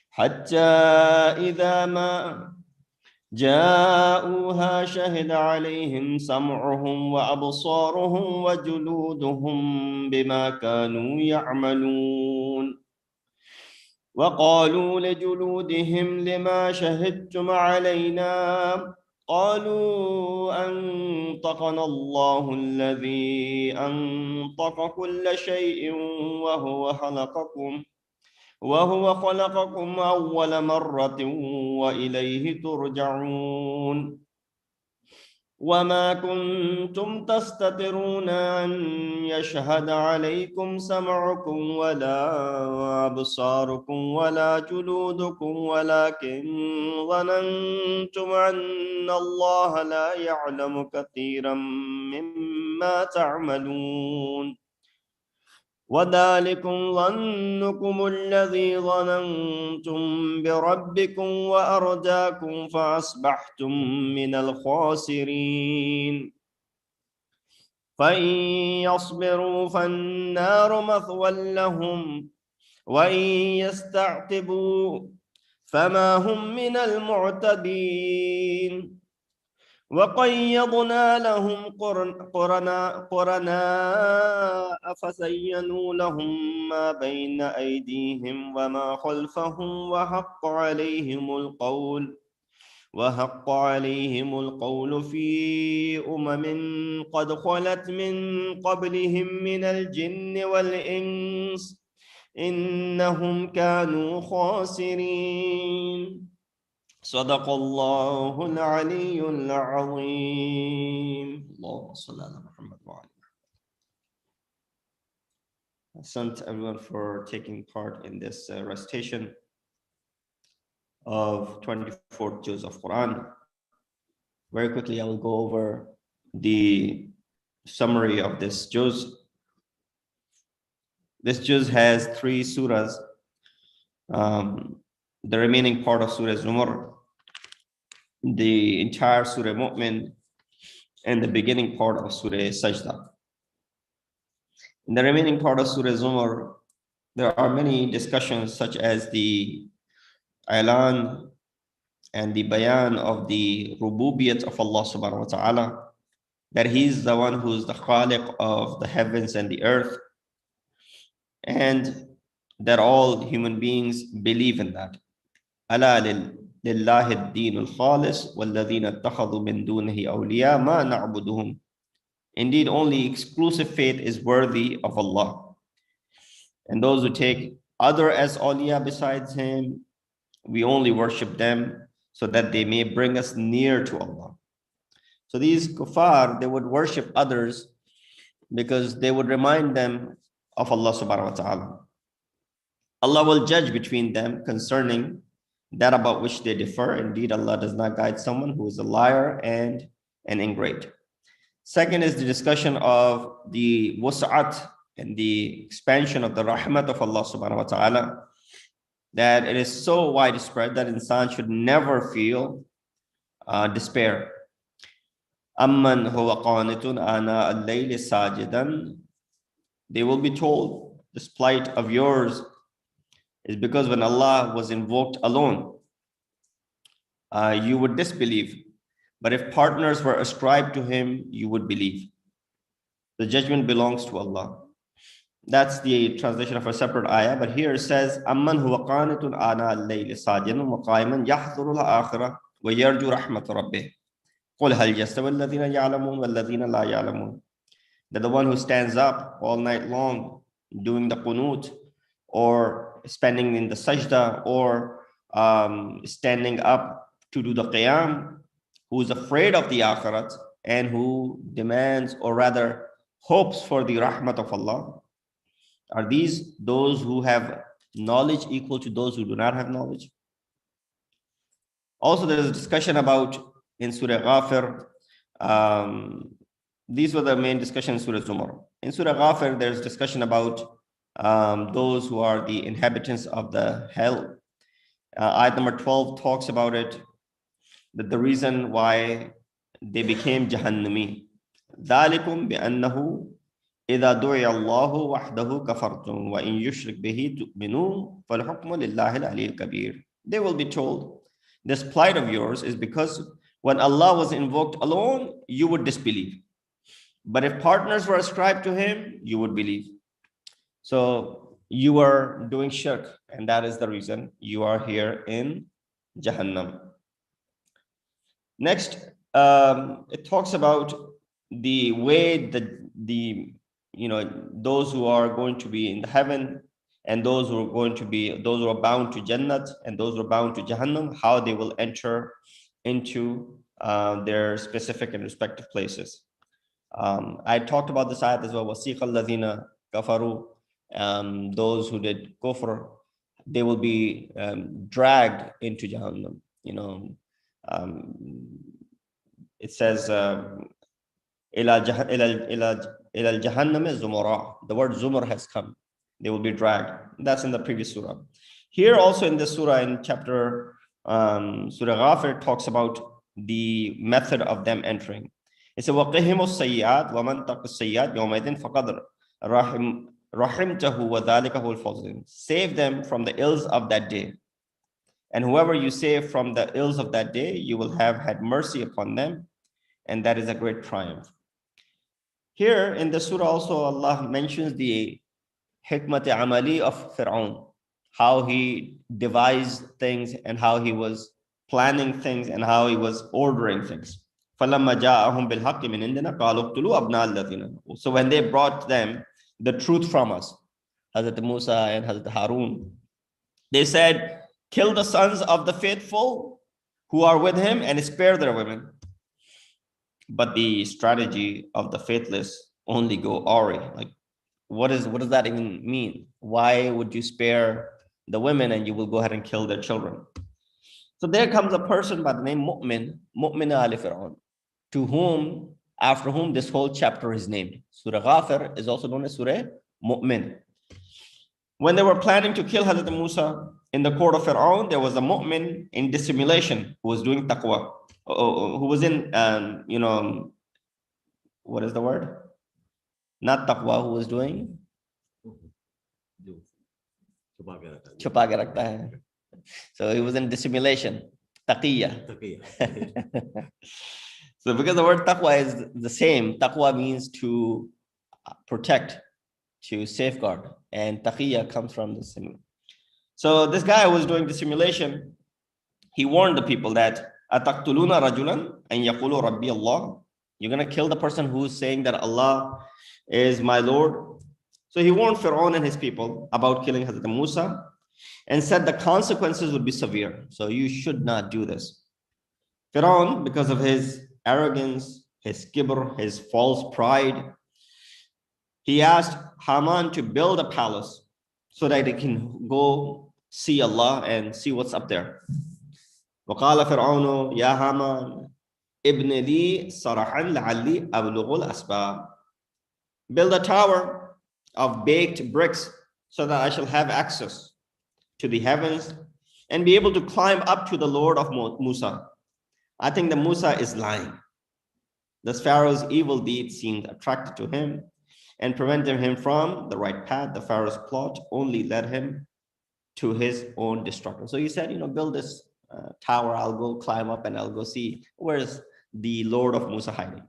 S1: حتى إذا ما جاءوها شهد عليهم سمعهم وأبصارهم وجلودهم بما كانوا يعملون وقالوا لجلودهم لما شهدتم علينا قالوا أنطقنا الله الذي أنطق كل شيء وهو خلقكم أول مرة وإليه ترجعون وما كنتم تستترون أن يشهد عليكم سمعكم ولا أبصاركم ولا جلودكم ولكن ظننتم أن الله لا يعلم كثيرا مما تعملون وذلكم ظنكم الذي ظننتم بربكم وأرداكم فأصبحتم من الخاسرين فإن يصبروا فالنار مثوى لهم وإن يستعتبوا فما هم من المعتدين وقيضنا لهم قرناء فزينوا لهم ما بين أيديهم وما خلفهم وحق عليهم القول في قد خلت من قبلهم من الجن والإنس إنهم كانوا خاسرين صدق الله العلي العظيم اللهم صل على محمد وعلى Thank everyone for taking part in this recitation of 24 juz of Quran. Very quickly, I will go over the summary of this juz. This juz has 3 surahs. The remaining part of Surah Zumar, the entire Surah Mu'min, and the beginning part of Surah Sajda. In the remaining part of Surah Zumar, there are many discussions such as the Ilan and the Bayan of the Rububiyat of Allah subhanahu wa ta'ala, that He's the one who's the Khaliq of the heavens and the earth, and that all human beings believe in that. ألا لله الدين الخالص والذين اتخذوا من دونه أولياء ما نعبدهم. Indeed, only exclusive faith is worthy of Allah. And those who take other as awliya besides Him, we only worship them so that they may bring us near to Allah. So these kuffar, they would worship others because they would remind them of Allah subhanahu wa ta'ala. Allah will judge between them concerning that about which they differ. Indeed, Allah does not guide someone who is a liar and an ingrate. Second is the discussion of the wus'at and the expansion of the rahmat of Allah subhanahu wa ta'ala, that it is so widespread that insan should never feel despair. Amman huwa qanitun ana al-layli sajidan. They will be told, this plight of yours is because when Allah was invoked alone, you would disbelieve. But if partners were ascribed to Him, you would believe. The judgment belongs to Allah. That's the translation of a separate ayah, but here it says, "Amman huwa qanitun ana al-layli sajidan wa qa'iman yahdhuru al-akhirah wa yarju rahmat rabbih. Qul hal yastawi alladhina ya'lamun wal ladhina la ya'lamun." That the one who stands up all night long doing the qunut, or spending in the sajda, or standing up to do the qiyam, who is afraid of the akhirat and who demands, or rather hopes for the rahmat of Allah, are these those who have knowledge equal to those who do not have knowledge? Also, there is a discussion about in Surah Ghafir. These were the main discussions in Surah Zumar. In Surah Ghafir, there's discussion about those who are the inhabitants of the hell. Ayat number 12 talks about it, that the reason why they became Jahannami. ذَلِكُمْ بِأَنَّهُ إِذَا دُعِيَ اللَّهُ وَحْدَهُ كَفَرْتُمْ وَإِنْ يُشْرِكْ بِهِ تُؤْمِنُوا فَالْحُكْمُ لِلَّهِ الْعَلِيِّ الْكَبِيرِ. They will be told, this plight of yours is because when Allah was invoked alone, you would disbelieve. But if partners were ascribed to him, you would believe. So you are doing shirk, and that is the reason you are here in Jahannam. Next, it talks about the way that those who are going to be in the heaven, and those who are bound to Jannat, and those who are bound to Jahannam, how they will enter into their specific and respective places. I talked about this ayat as well. وَسِيقَ الَّذِينَ كَفَرُوا, those who did kufr, they will be dragged into Jahannam. It says إِلَى الْجَهَنَّمِ زُمُرًا. The word zumur has come. They will be dragged. That's in the previous surah. Here also in this surah, in chapter Surah Ghafir, talks about the method of them entering. It says, وَقِهِمُ السَّيِّئَاتِ وَمَنْ تَقِ السَّيِّئَاتِ يَوْمَئِذٍ فَقَدْ رَحِمْتَهُ وَذَلِكَ هُوَ الْفَوْزُ. Save them from the ills of that day. And whoever you save from the ills of that day, you will have had mercy upon them, and that is a great triumph. Here in the surah also, Allah mentions the hikmat amali of Fir'aun, how he devised things and how he was planning things and how he was ordering things. فَلَمَّا جَاءَهُمْ بِالْحَقِّ مِنْ عِنْدِنَا قَالُوا اقْتُلُوا أَبْنَاءَ الَّذِينَ. So when they brought them the truth from us, Hazrat Musa and Hazrat Harun, they said, kill the sons of the faithful who are with him and spare their women. But the strategy of the faithless only go awry. Like, what does that even mean? Why would you spare the women and you will go ahead and kill their children? So there comes a person by the name Masjid-e-Ali Fir'aun, after whom this whole chapter is named. Surah Ghafir is also known as Surah Mu'min. When they were planning to kill Hazrat Musa in the court of Fir'aun, there was a mu'min in dissimulation who was doing taqwa, who was in, what is the word? Not taqwa, who was doing? Chupa ke rakhta hai. So he was in dissimulation, taqiyya. So because the word taqwa is the same, taqwa means to protect, to safeguard, and taqiyya comes from the same. So this guy was doing dissimulation. He warned the people that ataqtuluna rajulan an yaqulu rabbi Allah. You're going to kill the person who's saying that Allah is my Lord. So he warned Fir'aun and his people about killing Hazrat Musa and said the consequences would be severe. So you should not do this. Fir'aun, because of his arrogance, his kibr, his false pride, he asked Haman to build a palace so that he can go see Allah and see what's up there. وَقَالَ فِرْعَوْنُ يَا هَامَانُ ابْنِ لِي صَرَحًا لَعَلِّي أَبْلُغُ الْأَسْبَابَ. Build a tower of baked bricks so that I shall have access to the heavens and be able to climb up to the Lord of Musa. I think that Musa is lying. Thus Pharaoh's evil deed seemed attracted to him and prevented him from the right path. The Pharaoh's plot only led him to his own destruction. So he said, build this tower, I'll go climb up and I'll go see where's the Lord of Musa hiding.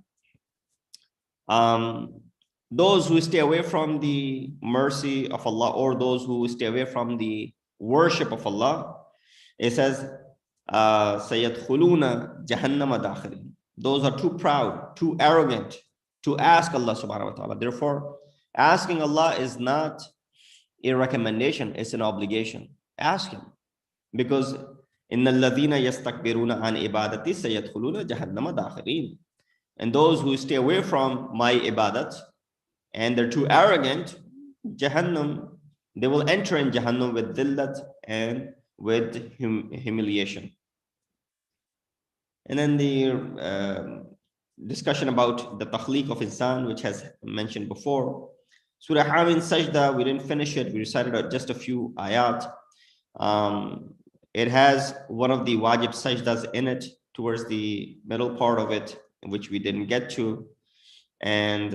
S1: those who stay away from the mercy of Allah, or those who stay away from the worship of Allah, it says, سَيَدْخُلُونَ جَهَنَّمَ دَاخِرِينَ. Those are too proud, too arrogant to ask Allah subhanahu wa ta'ala. Therefore, asking Allah is not a recommendation, it's an obligation. Ask Him. Because إِنَّ الَّذِينَ يَسْتَكْبِرُونَ عَنْ إِبَادَتِي سَيَدْخُلُونَ جَهَنَّمَ دَاخِرِينَ. And those who stay away from my ibadat and they're too arrogant, Jahannam, they will enter in Jahannam with dhillat and with humiliation. And then the discussion about the takhliq of insan, which has mentioned before. Surah Hamid Sajda, we didn't finish it. We recited just a few ayat. It has one of the wajib sajdas in it towards the middle part of it, which we didn't get to. And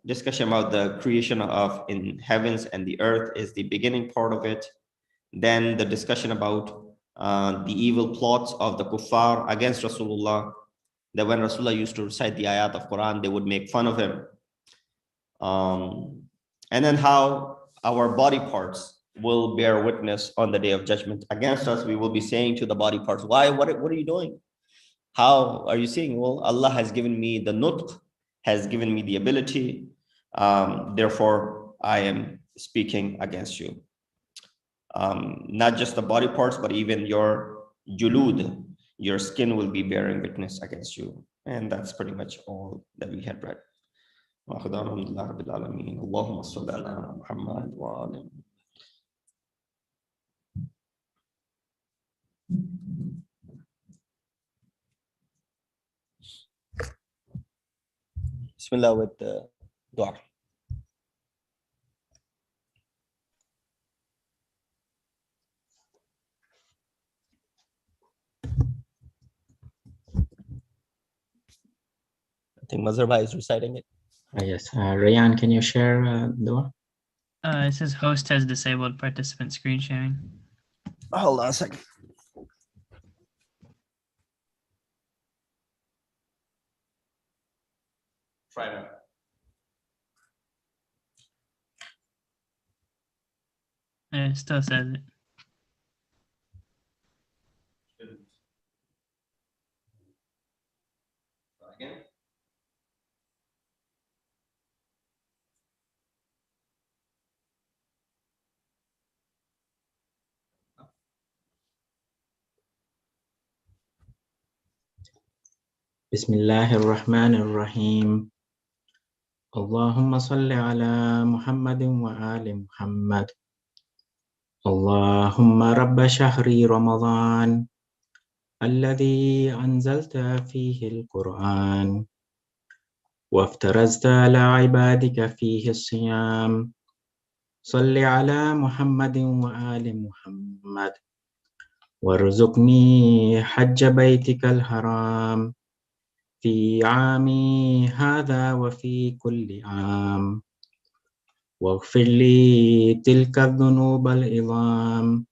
S1: discussion about the creation of in heavens and the earth is the beginning part of it. Then the discussion about the evil plots of the kuffar against Rasulullah, that when Rasulullah used to recite the ayat of Quran, they would make fun of him. And then how our body parts will bear witness on the day of judgment against us. We will be saying to the body parts, why, what are you doing? How are you seeing? Well, Allah has given me the nutq, has given me the ability. Therefore, I am speaking against you. Not just the body parts, but even your julud, your skin will be bearing witness against you. And that's pretty much all that we had read. Allahumma salli ala Muhammad wa ala Bismillah with the dua. I think Mazhar is reciting it.
S8: Yes, Rayan, can you share dua?
S9: It says host has disabled participant screen sharing.
S1: Hold on a second. Try now.
S9: It still says it.
S1: Try again.
S8: Bismillahirrahmanirrahim. Allahumma salli ala Muhammadin wa ali Muhammad. Allahumma rabba shahri Ramadan alladhi anzalta fihi al-Quran waftarazta ala ibadika fihi as-siyam. Salli ala Muhammadin wa ali Muhammad warzuqni hajja baytika al-haram في عامي هذا وفي كل عام واغفر لي تلك الذنوب العظام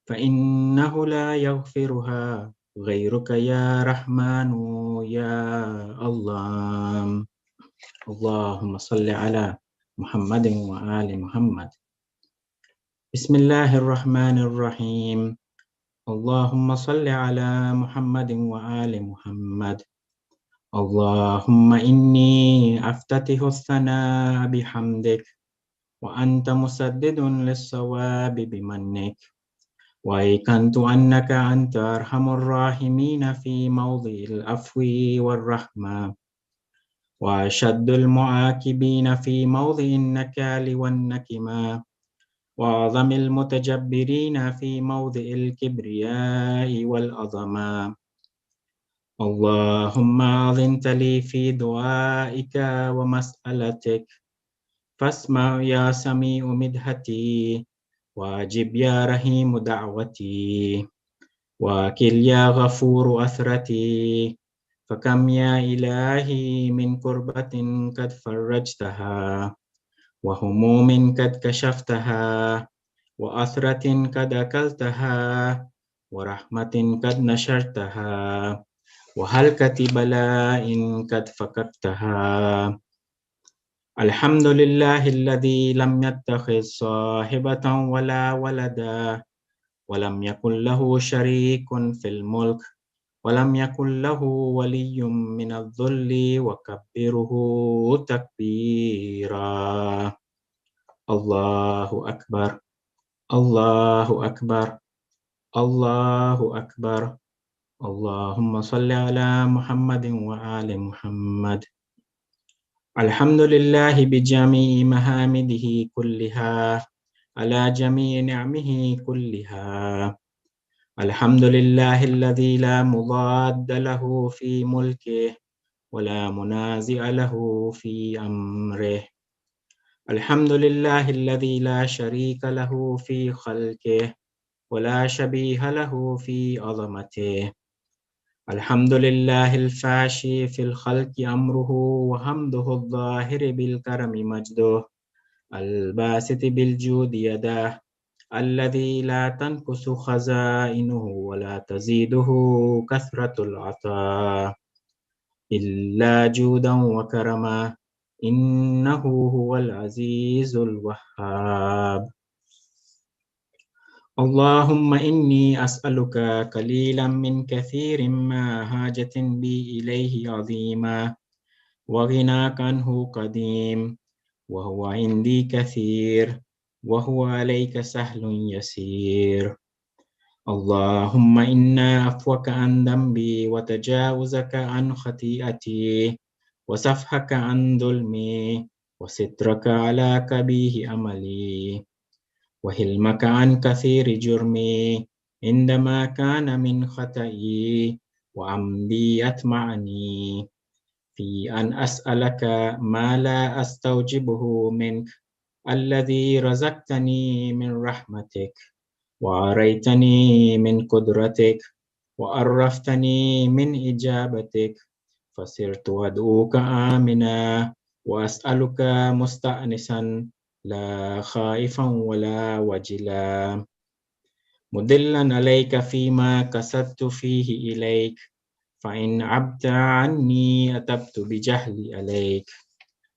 S8: فإنه لا يغفرها غيرك يا رحمن يا الله. اللهم صل على محمد وآل محمد. بسم الله الرحمن الرحيم. اللهم صل على محمد وآل محمد. اللهم إني أفتتح الثناء بحمدك وأنت مسدد للصواب بمنك وأيقنت أنك أنت أرحم الراحمين في موضع العفو والرحمة وأشد المعاقبين في موضع النكال والنكمة وأعظم المتجبرين في موضع الكبرياء والعظمة. اللهم أذنت لي في دعائك ومسألتك فاسمع يا سميع مدحتي واجب يا رحيم دعوتي وكل يا غفور أثرتي فكم يا إلهي من كربة قد فرجتها وهموم قد كشفتها وأثرة قد أكلتها ورحمة قد نشرتها وهلكة بلاء قد فككتها. الحمد لله الذي لم يتخذ صاحبة ولا ولدا ولم يكن له شريك في الملك ولم يكن له ولي من الذل وكبره تكبيرا. الله أكبر الله أكبر الله أكبر. اللهم صل على محمد وآل محمد. الحمد لله بجميع محامده كلها على جميع نعمه كلها. الحمد لله الذي لا مضاد له في ملكه ولا منازع له في أمره. الحمد لله الذي لا شريك له في خلقه ولا شبيه له في عظمته. الحمد لله الفاشي في الخلق أمره وحمده الظاهر بالكرم مجده الباسط بالجود يداه الذي لا تنقص خزائنه ولا تزيده كثرة العطاء إلا جودا وكرما إنه هو العزيز الوهاب. اللهم إني أسألك قليلا من كثير ما حاجة بي إليه عظيما وغناك عنه قديم وهو عندي كثير وهو عليك سهل يسير. اللهم إنا عفوك عن ذنبي وتجاوزك عن خطيئتي وسفحك عن ظلمي وسترك على كبيه أملي وحلمك عن كثير جرمي عندما كان من خطئي وعمدي أطمعني في أن أسألك ما لا أستوجبه منك الذي رزقتني من رحمتك وعريتني من قدرتك وعرفتني من إجابتك فصرت أدعوك آمنا وأسألك مستأنسا لا خائفا ولا وجلا مدلا عليك فيما كسبت فيه إليك فإن عبت عني أتبت بجهلي عليك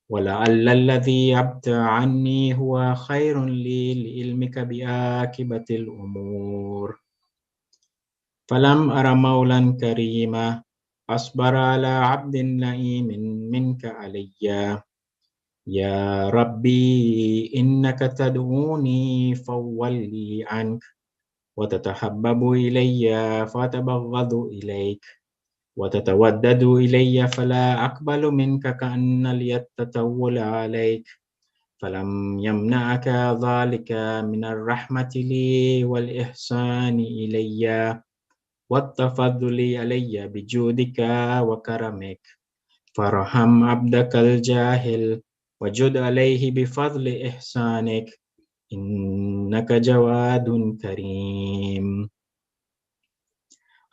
S8: ولعل الذي عبت عني هو خير لي لعلمك بعاقبة الأمور. فلم أر مولا كريما أصبر على عبد لئيم منك علي. يا ربي إنك تدعوني فولي عنك وتتحبب إلي فأتبغض إليك وتتودد إلي فلا أقبل منك كأن لي التطول عليك فلم يمنعك ذلك من الرحمة لي والإحسان إلي والتفضل علي بجودك وكرمك فارحم عبدك الجاهل وجد عليه بفضل إحسانك إنك جواد كريم.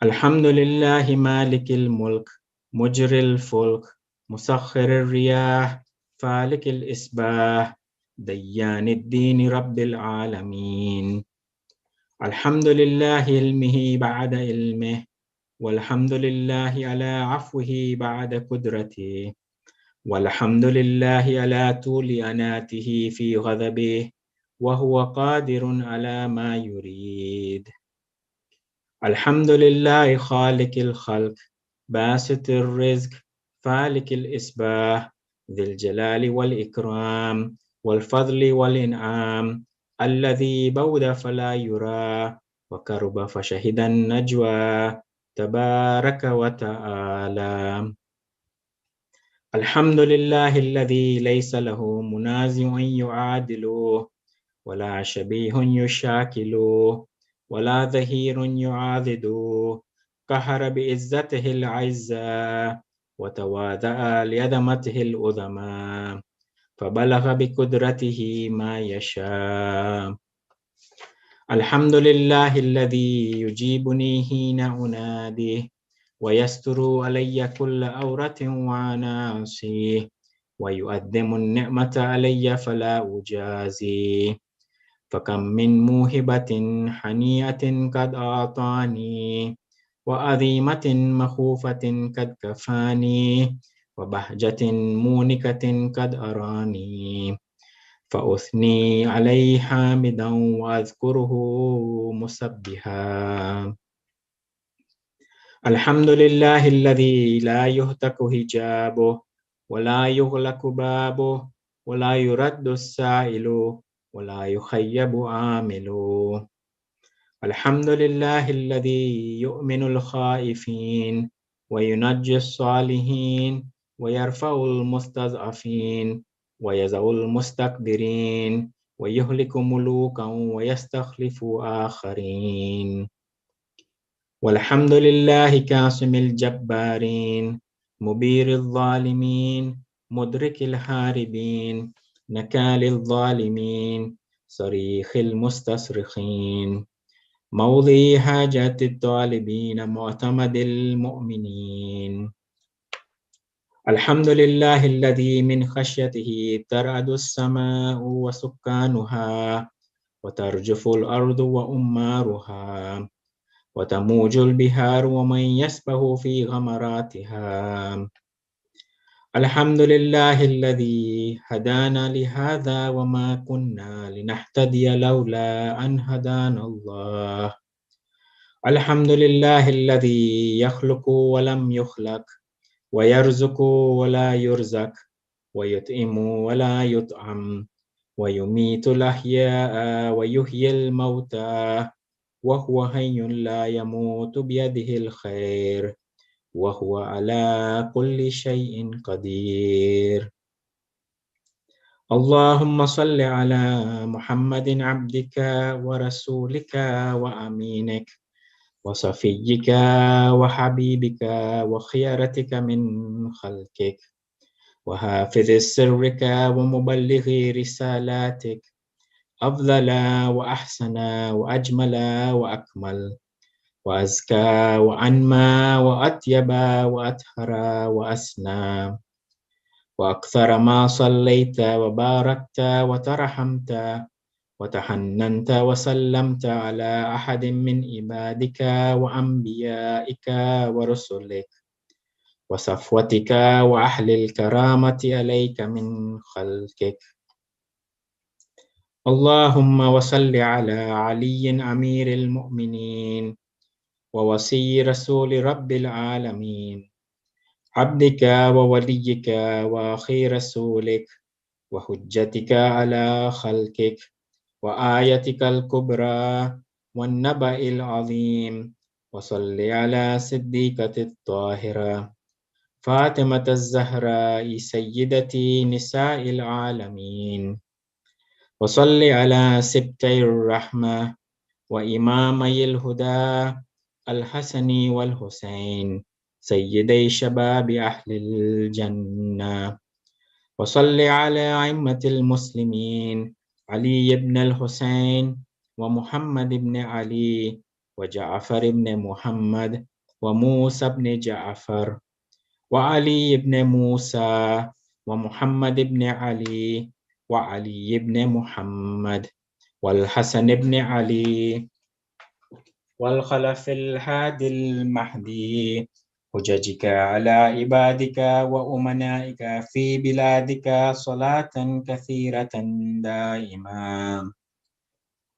S8: الحمد لله مالك الملك مجري الفلك مسخر الرياح فالك الإصباح ديان الدين رب العالمين. الحمد لله علمه بعد علمه والحمد لله على عفوه بعد قدرته والحمد لله على طول أناته في غضبه وهو قادر على ما يريد. الحمد لله خالق الخلق باسط الرزق فالك الإصباح ذي الجلال والإكرام والفضل والإنعام الذي بود فلا يرى وكرب فشهد النجوى تبارك وتعالى. الحمد لله الذي ليس له منازع يعادله ولا شبيه يشاكله ولا ظهير يعاضده قهر بعزته العزة وتواضع لعظمته العظمى فبلغ بقدرته ما يشاء. الحمد لله الذي يجيبني حين أناديه ويستر علي كل عورة وأنا أعصيه ويؤدم النعمة علي فلا أجازي فكم من موهبة حنيئة قد أعطاني وعظيمة مخوفة قد كفاني وبهجة مونكة قد أراني فأثني عليه حامدا وأذكره مسبحا. الحمد لله الذي لا يهتك حجابه ولا يغلق بابه ولا يرد السائل ولا يخيب عامله. الحمد لله الذي يؤمن الخائفين وينجي الصالحين ويرفع المستضعفين ويزع المستكبرين ويهلك ملوكا ويستخلف آخرين. والحمد لله كاسم الجبارين مبير الظالمين مدرك الهاربين نكال الظالمين صريخ المستصرخين موضي حاجات الطالبين معتمد المؤمنين. الحمد لله الذي من خشيته ترعد السماء وسكانها وترجف الأرض وأمارها وتموج البحار ومن يسبح في غمراتها. الحمد لله الذي هدانا لهذا وما كنا لنهتدي لولا أن هدانا الله. الحمد لله الذي يخلق ولم يخلق ويرزق ولا يرزق ويطعم ولا يطعم ويميت الأحياء ويحيي الموتى وهو حي لا يموت بيده الخير وهو على كل شيء قدير. اللهم صل على محمد عبدك ورسولك وأمينك وصفيك وحبيبك وخيرتك من خلقك وحافظ سرك ومبلغ رسالاتك أفضل وأحسن وأجمل وأكمل وأزكى وأنمى وأطيب وأطهر وأسنى وأكثر ما صليت وباركت وترحمت وتحننت وسلمت على أحد من عبادك وأنبيائك ورسلك وصفوتك وأهل الكرامة عليك من خلقك. اللهم وصل على علي أمير المؤمنين ووصي رسول رب العالمين عبدك ووليك وأخي رسولك وحجتك على خلقك وآيتك الكبرى والنبأ العظيم وصل على صديقة الطاهرة فاطمة الزهراء سيدة نساء العالمين وصل على سبتي الرحمة وإمامي الهدى الحسن والحسين سيدي شباب أهل الجنة وصل على أئمة المسلمين علي بن الحسين ومحمد بن علي وجعفر بن محمد وموسى بن جعفر وعلي بن موسى ومحمد بن علي وعلي بن محمد والحسن بن علي والخلف الهادي المهدي حججك على عبادك وأمنائك في بلادك صلاة كثيرة دائما.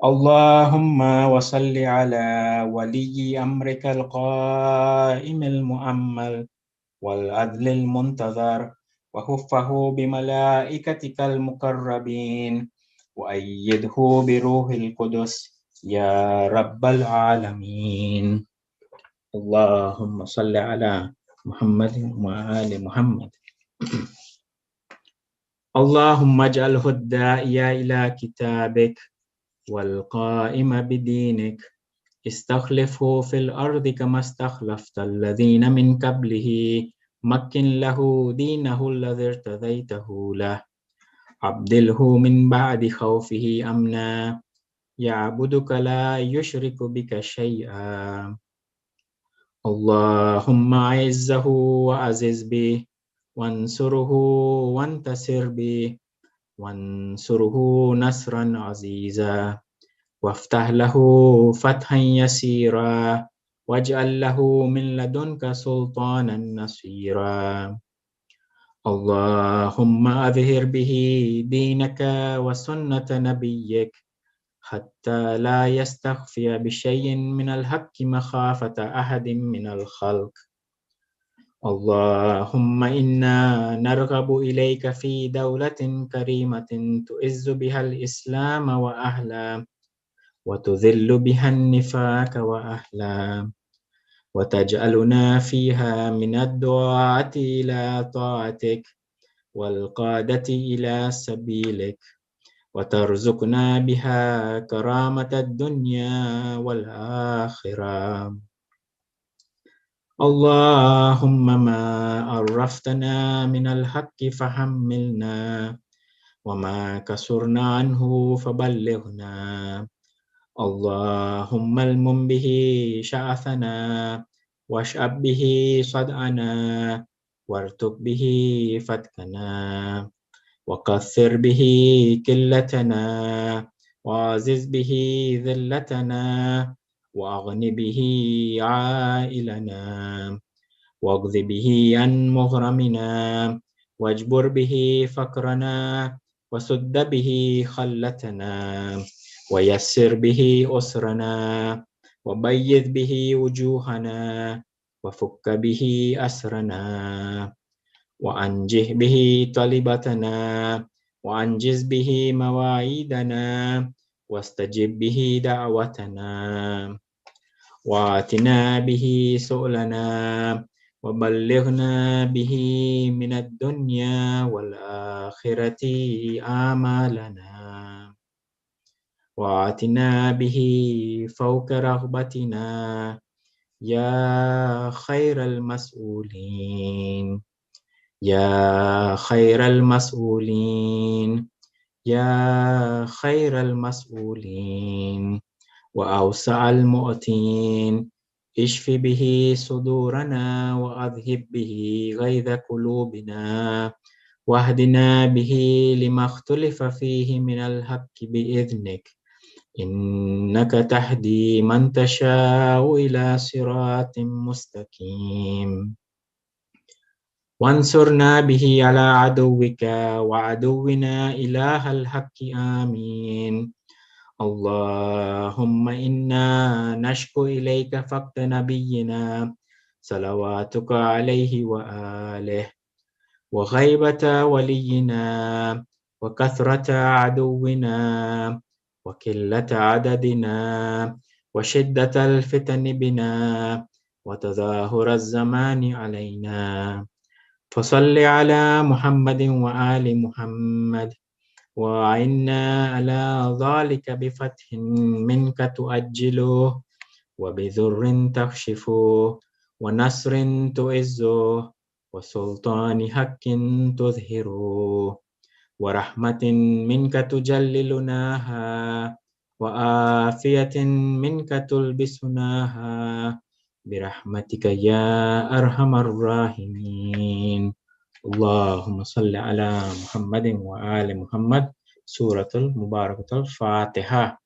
S8: اللهم وصل على ولي أمرك القائم المؤمل والعدل المنتظر وحفه بملائكتك المقربين وأيده بروح القدس يا رب العالمين. اللهم صل على محمد وآل محمد. اللهم اجعله الداعي إلى كتابك والقائم بدينك استخلفه في الأرض كما استخلفت الذين من قبله مكن له دينه الذي ارتضيته له أبدله من بعد خوفه أمنا يعبدك لا يشرك بك شيئا. اللهم أعزه وأعزز به وانصره وانتصر به وانصره نصرا عزيزا وافتح له فتحا يسيرا واجعل له من لدنك سلطانا نصيرا. اللهم أظهر به دينك وسنة نبيك حتى لا يستخفي بشيء من الحق مخافة أحد من الخلق. اللهم إنا نرغب إليك في دولة كريمة تعز بها الإسلام وأهله وتذل بها النفاق وأهله وتجعلنا فيها من الدعاة إلى طاعتك والقادة إلى سبيلك وترزقنا بها كرامة الدنيا والآخرة. اللهم ما عرفتنا من الحق فحملنا وما كسرنا عنه فبلغنا. اللهم المم به شعثنا واشأب به صدعنا وارتق به فتكنا وكثر به كلتنا وعزز به ذلتنا وأغن به عائلنا واقض به عن مغرمنا واجبر به فقرنا وسد به خلتنا ويسر به أسرنا وبيض به وجوهنا وفك به أسرنا وأنجه به طلبتنا وأنجز به مواعيدنا واستجب به دعوتنا وآتنا به سؤلنا وبلغنا به من الدنيا والآخرة آمالنا وآتنا به فوق رغبتنا يا خير المسؤولين يا خير المسؤولين يا خير المسؤولين وأوسع المؤتين اشف به صدورنا وأذهب به غيظ قلوبنا واهدنا به لما اختلف فيه من الحق بإذنك إنك تهدي من تشاء إلى صراط مستقيم وانصرنا به على عدوك وعدونا إله الحق آمين. اللهم إنا نشكو إليك فقد نبينا صلواتك عليه وآله وغيبة ولينا وكثرة عدونا وقلة عددنا وشدة الفتن بنا وتظاهر الزمان علينا فصل على محمد وآل محمد وأعنا على ذلك بفتح منك تؤجله وبذر تكشفه ونصر تعزه وسلطان حق تظهره ورحمة منك تجللناها وآفية منك تلبسناها برحمتك يا أرحم الراحمين. اللهم صل على محمد وآل محمد. سورة المباركة الفاتحة.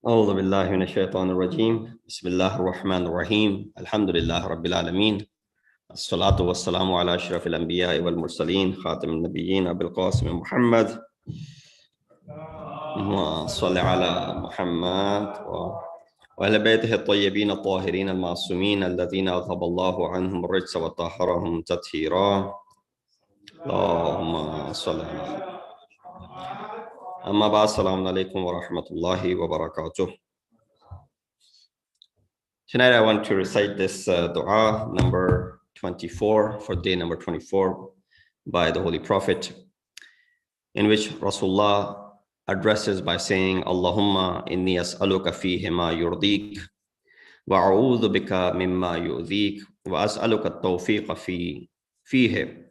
S1: أعوذ بالله من الشيطان الرجيم بسم الله الرحمن الرحيم الحمد لله رب العالمين الصلاة والسلام على أشرف الأنبياء والمرسلين خاتم النبيين أبي القاسم محمد وصل على محمد وأهل بيته الطيبين الطاهرين المعصومين الذين أذهب الله عنهم الرجس وطهرهم تطهيرا. اللهم صل على Amma ba'd, assalamu alaikum wa rahmatullahi wa barakatuh. Tonight I want to recite this dua number 24 for day number 24 by the Holy Prophet, in which Rasulullah addresses by saying, Allahumma inni as'aluka fihi ma yurdik wa a'udhu bika mimma yu'dhik wa as'aluka at-tawfiqa fihi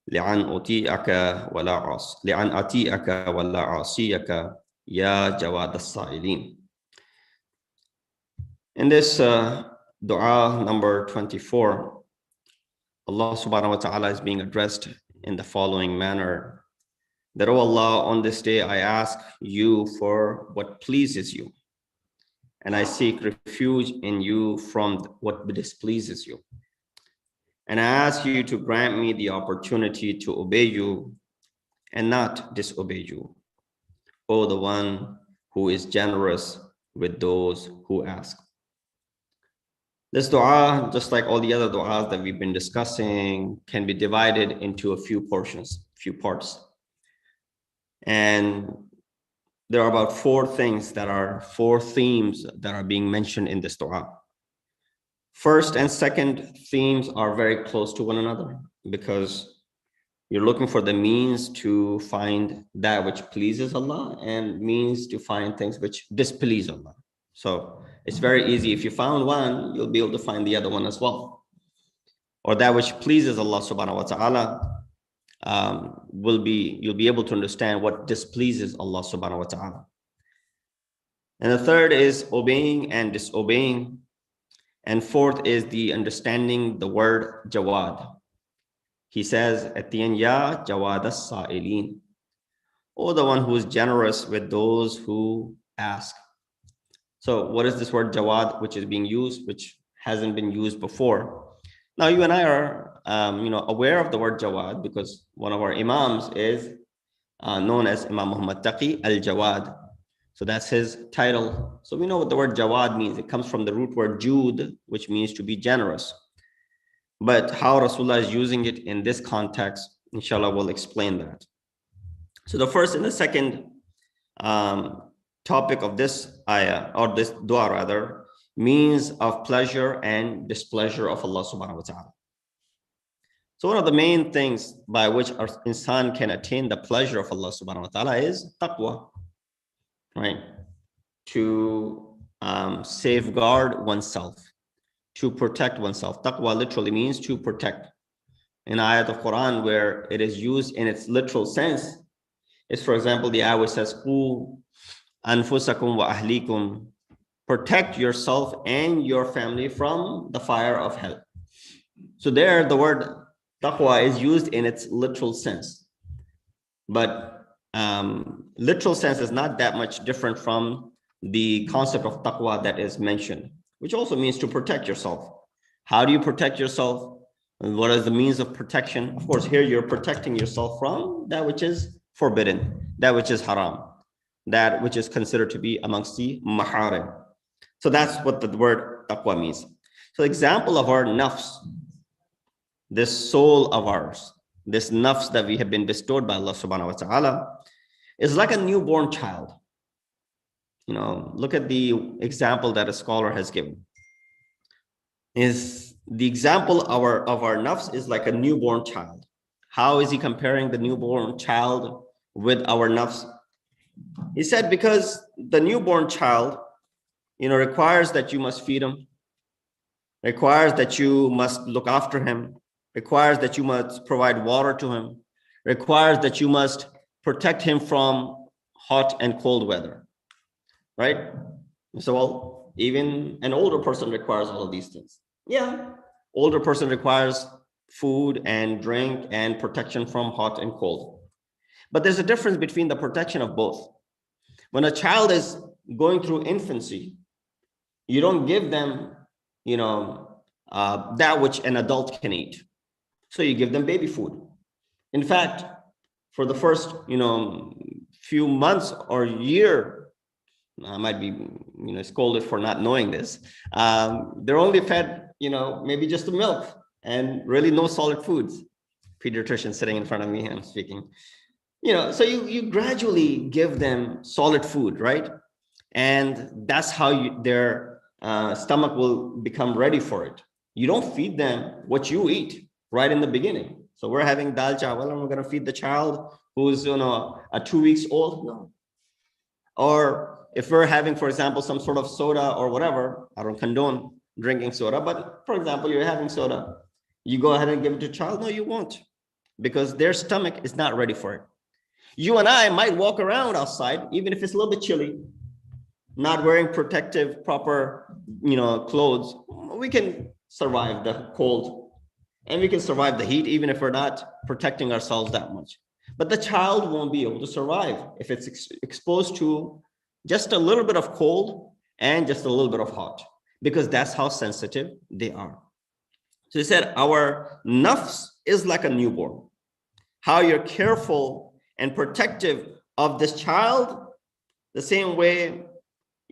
S1: li'an uti'aka wa la asiyaka ya jawad as-sa'ilin. In this dua number 24, Allah subhanahu wa ta'ala is being addressed in the following manner: that, oh Allah, on this day I ask you for what pleases you, and I seek refuge in you from what displeases you. And I ask you to grant me the opportunity to obey you and not disobey you, O the one who is generous with those who ask. This dua, just like all the other du'as that we've been discussing, can be divided into a few portions, few parts. And there are about four themes that are being mentioned in this dua. First and second themes are very close to one another, because you're looking for the means to find that which pleases Allah and means to find things which displease Allah. So it's very easy. If you found one, you'll be able to find the other one as well. Or that which pleases Allah subhanahu wa ta'ala, you'll be able to understand what displeases Allah subhanahu wa ta'ala. And the third is obeying and disobeying. And fourth is the understanding the word jawad. He says at the end, Ya jawad as-sa'ilin, or the one who is generous with those who ask. So what is this word jawad, which is being used, which hasn't been used before? Now you and I are aware of the word jawad, because one of our imams is known as Imam Muhammad Taqi al-Jawad. So that's his title. So we know what the word jawad means. It comes from the root word jud, which means to be generous. But how Rasulullah is using it in this context, inshallah, we'll explain that. So the first and the second topic of this ayah, or this dua rather, means of pleasure and displeasure of Allah subhanahu wa ta'ala. So one of the main things by which our insan can attain the pleasure of Allah subhanahu wa ta'ala is taqwa, right? To safeguard oneself, to protect oneself. Taqwa literally means to protect. In ayat of Quran where it is used in its literal sense is, for example, the ayah which says, Qu anfusakum wa ahlikum, protect yourself and your family from the fire of hell. So there the word taqwa is used in its literal sense. But literal sense is not that much different from the concept of taqwa that is mentioned, which also means to protect yourself. How do you protect yourself? And what is the means of protection? Of course, here you're protecting yourself from that which is forbidden, that which is haram, that which is considered to be amongst the maharim. So that's what the word taqwa means. So example of our nafs, this soul of ours, this nafs that we have been bestowed by Allah subhanahu wa ta'ala, is like a newborn child. Look at the example that a scholar has given. Is the example of our nafs is like a newborn child. How is he comparing the newborn child with our nafs? He said, because the newborn child, requires that you must feed him, requires that you must look after him, requires that you must provide water to him, requires that you must protect him from hot and cold weather, right? So, well, even an older person requires all of these things. Yeah, older person requires food and drink and protection from hot and cold. But there's a difference between the protection of both. When a child is going through infancy, you don't give them, that which an adult can eat. So you give them baby food. In fact, for the first, few months or year, I might be, scolded for not knowing this. They're only fed, maybe just the milk and really no solid foods. Pediatrician sitting in front of me, I'm speaking. So you gradually give them solid food, right? And that's how their stomach will become ready for it. You don't feed them what you eat right in the beginning. So we're having dal chawal and we're going to feed the child who's a 2 weeks old. No. Or if we're having, for example, some sort of soda or whatever, I don't condone drinking soda, but for example, you're having soda, you go ahead and give it to a child. No, you won't, because their stomach is not ready for it. You and I might walk around outside, even if it's a little bit chilly, not wearing protective, proper, clothes. We can survive the cold and we can survive the heat, even if we're not protecting ourselves that much. But the child won't be able to survive if it's exposed to just a little bit of cold and just a little bit of hot, because that's how sensitive they are. So he said, our nafs is like a newborn. How you're careful and protective of this child, the same way,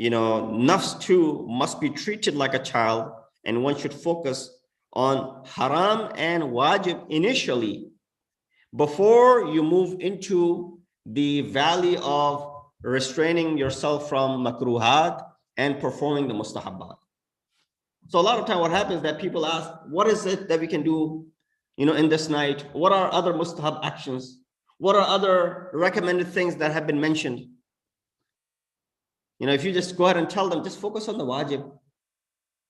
S1: nafs too must be treated like a child, and one should focus on haram and wajib initially before you move into the valley of restraining yourself from makruhat and performing the mustahabbat. So a lot of time what happens is that people ask, what is it that we can do, in this night? What are other mustahab actions? What are other recommended things that have been mentioned? If you just go ahead and tell them, just focus on the wajib.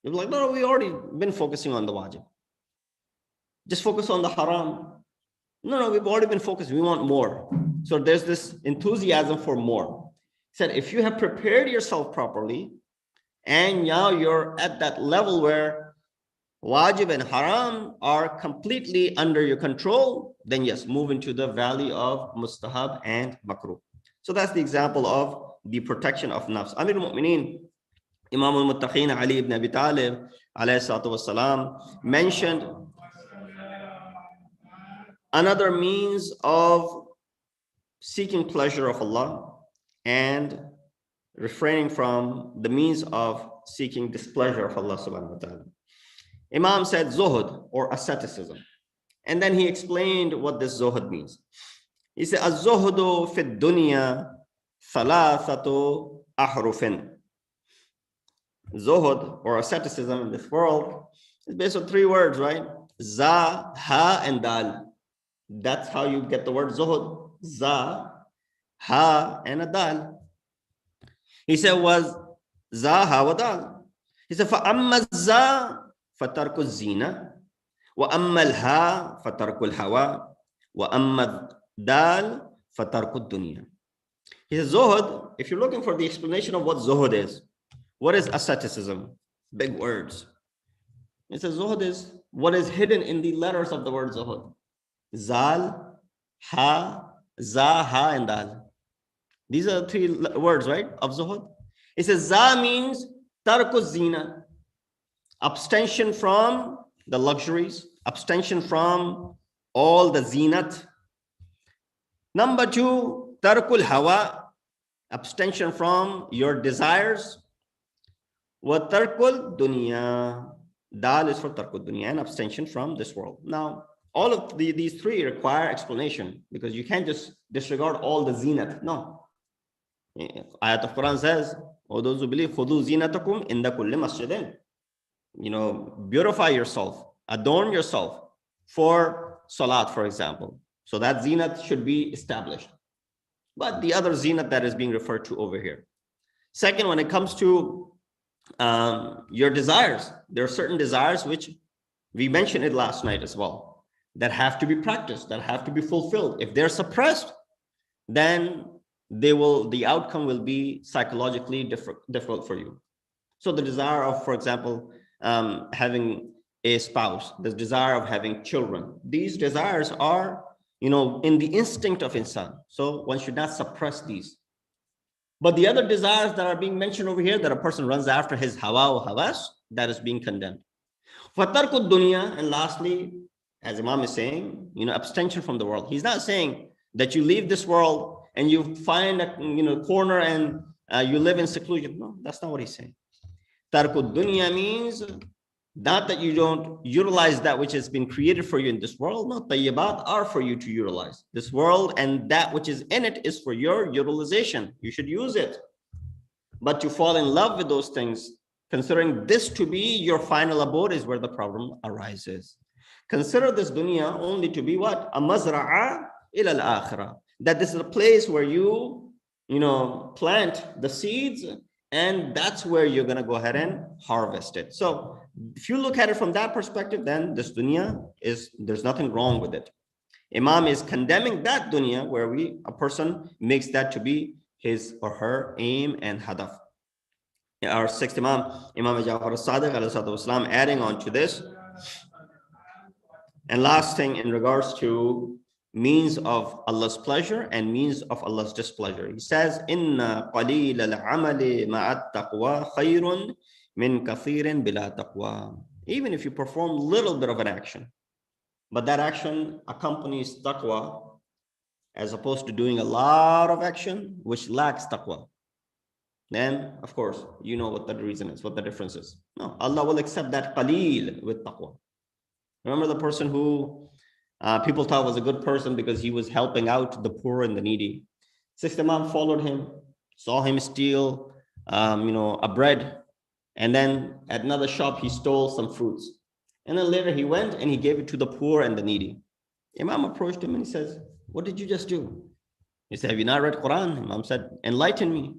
S1: They'll be like, no, we already been focusing on the wajib. Just focus on the haram. No, we've already been focused. We want more. So there's this enthusiasm for more. He said, if you have prepared yourself properly, and now you're at that level where wajib and haram are completely under your control, then yes, move into the valley of mustahab and makruh. So that's the example of the protection of nafs. Amir al-Mu'mineen, Imam al-Muttaqeen Ali ibn Abi Talib, alayhi salatu wassalam, mentioned another means of seeking pleasure of Allah and refraining from the means of seeking displeasure of Allah subhanahu wa ta'ala. Imam said zuhud, or asceticism. And then he explained what this zuhud means. He said, az-zuhdu fi dunya thalathatu ahrufin. Zuhud, or asceticism in this world, is based on 3 words, right? Za, ha, and dal. That's how you get the word zuhud. Za, ha, and a dal. He said, was za, ha, wa dal. He said, فَأَمَّا الزَّا فَتَرْكُ الزِّينَةِ وَأَمَّا الْهَا فَتَرْكُ الْهَوَى وَأَمَّا الدَّالِ فَتَرْكُ الدُّنْيَا. He says, zuhud, if you're looking for the explanation of what zuhud is, what is asceticism? Big words. He says, zuhud is what is hidden in the letters of the word zuhud. Zal, ha, za, ha, and dal. These are the 3 words, right, of zuhud. It says, za means tarku zina, abstention from the luxuries, abstention from all the zinat. Number 2, tarkul hawa, abstention from your desires. Wa tarkul dunya, dal is for tarkul dunya, and abstention from this world. Now, all of these 3 require explanation, because you can't just disregard all the zinat. No. Ayat of Quran says, "O those who believe, khudu zinatakum inda kulli masjidin." Beautify yourself, adorn yourself for salat, for example. So that zinat should be established. But the other zinat that is being referred to over here. Second, when it comes to your desires, there are certain desires which we mentioned it last night as well, that have to be practiced, that have to be fulfilled. If they're suppressed, then the outcome will be psychologically difficult for you. So the desire of, for example, having a spouse, the desire of having children, these desires are, in the instinct of insan. So one should not suppress these. But the other desires that are being mentioned over here, that a person runs after his hawa or hawas, that is being condemned. Fatarkud dunya, and lastly, as Imam is saying, abstention from the world. He's not saying that you leave this world and you find a corner and you live in seclusion. No, that's not what he's saying. Tarkud dunya means Not that you don't utilize that which has been created for you in this world. No, tayyibat are for you to utilize. This world and that which is in it is for your utilization. You should use it. But to fall in love with those things, considering this to be your final abode, is where the problem arises. Consider this dunya only to be what? A mazra'a ila al-akhirah. That this is a place where you plant the seeds, and that's where you're going to go ahead and harvest it. So if you look at it from that perspective, then this dunya there's nothing wrong with it. Imam is condemning that dunya where a person makes that to be his or her aim and hadaf. Our sixth Imam, Imam Ja'far as-Sadiq alayhi adding on to this. And last thing in regards to means of Allah's pleasure and means of Allah's displeasure. He says, Inna qaleel al-amali ma'at taqwa khayrun min kathirin bila taqwa. Even if you perform a little bit of an action, but that action accompanies taqwa, as opposed to doing a lot of action which lacks taqwa, then of course you know what the reason is, what the difference is. No, Allah will accept that qaleel with taqwa. Remember the person who people thought was a good person because he was helping out the poor and the needy. Sixth Imam followed him, saw him steal a bread, and then at another shop he stole some fruits. And then later he went and he gave it to the poor and the needy. Imam approached him and he says, what did you just do? He said, have you not read Quran? Imam said, enlighten me.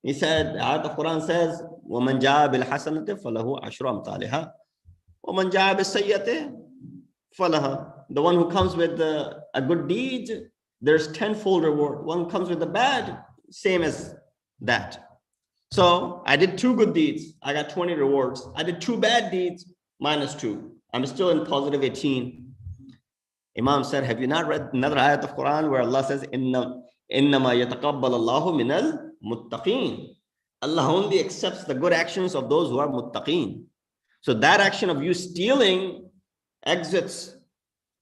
S1: He said, the ayat of Quran says, وَمَنْ جَاءَ بِالْحَسَنَةِ فَلَهُ عَشْرُ أَمْثَالِهَا وَمَنْ جَاءَ بِالسَّيِّئَةِ فَلَهَا. The one who comes with a good deed, there's tenfold reward. One comes with a bad, same as that. So I did 2 good deeds, I got 20 rewards. I did 2 bad deeds, -2. I'm still in positive 18. Imam said, have you not read another ayat of Quran where Allah says, إِنَّمَا يَتَقَبَّلَ اللَّهُ مِنَ الْمُتَّقِينَ. Allah only accepts the good actions of those who are muttaqeen. So that action of you stealing exits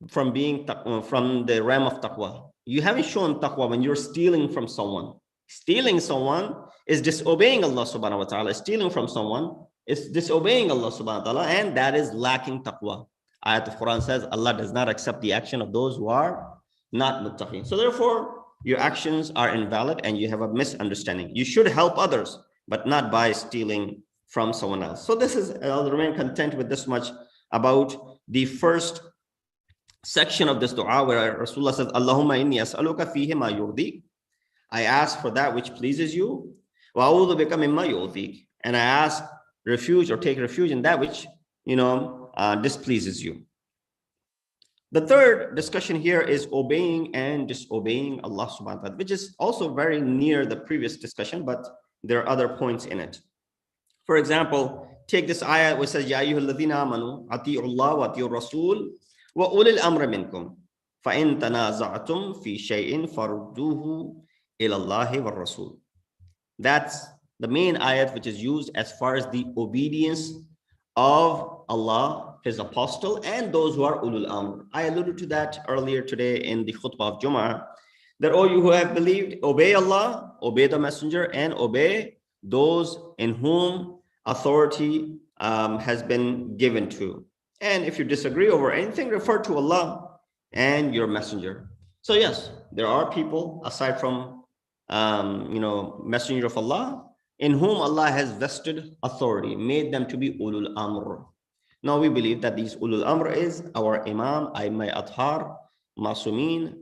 S1: from being from the realm of taqwa. You haven't shown taqwa when you're stealing from someone. Stealing someone is disobeying Allah subhanahu wa ta'ala. Stealing from someone is disobeying Allah subhanahu wa ta'ala, and that is lacking taqwa. Ayat of Quran says Allah does not accept the action of those who are not muttaqeen. So therefore, your actions are invalid and you have a misunderstanding. You should help others, but not by stealing from someone else. So this is, I'll remain content with this much about the first section of this dua where Rasulullah says, Allahumma inni as'aluka fihi ma yurdik. I ask for that which pleases you. Wa a'udhu bika mimma yu'dhik. And I ask refuge or take refuge in that which, displeases you. The third discussion here is obeying and disobeying Allah subhanahu wa ta'ala, which is also very near the previous discussion, but there are other points in it. For example, take this ayah which says, Ya ayyuhalladhina amanu ati'u Allah wa ati'u Rasul wa ulil amra minkum fa in tanaza'tum fi shay'in farudduhu ila Allahi wa Rasul. That's the main ayat which is used as far as the obedience of Allah, His apostle, and those who are ulul amr. I alluded to that earlier today in the khutbah of Jum'ah, that all you who have believed, obey Allah, obey the messenger, and obey those in whom authority has been given to. And if you disagree over anything, refer to Allah and your messenger. So yes, there are people aside from messenger of Allah in whom Allah has vested authority, made them to be ulul amr. Now we believe that these ulul amr is our Imam, Aimai Athar, Masumin,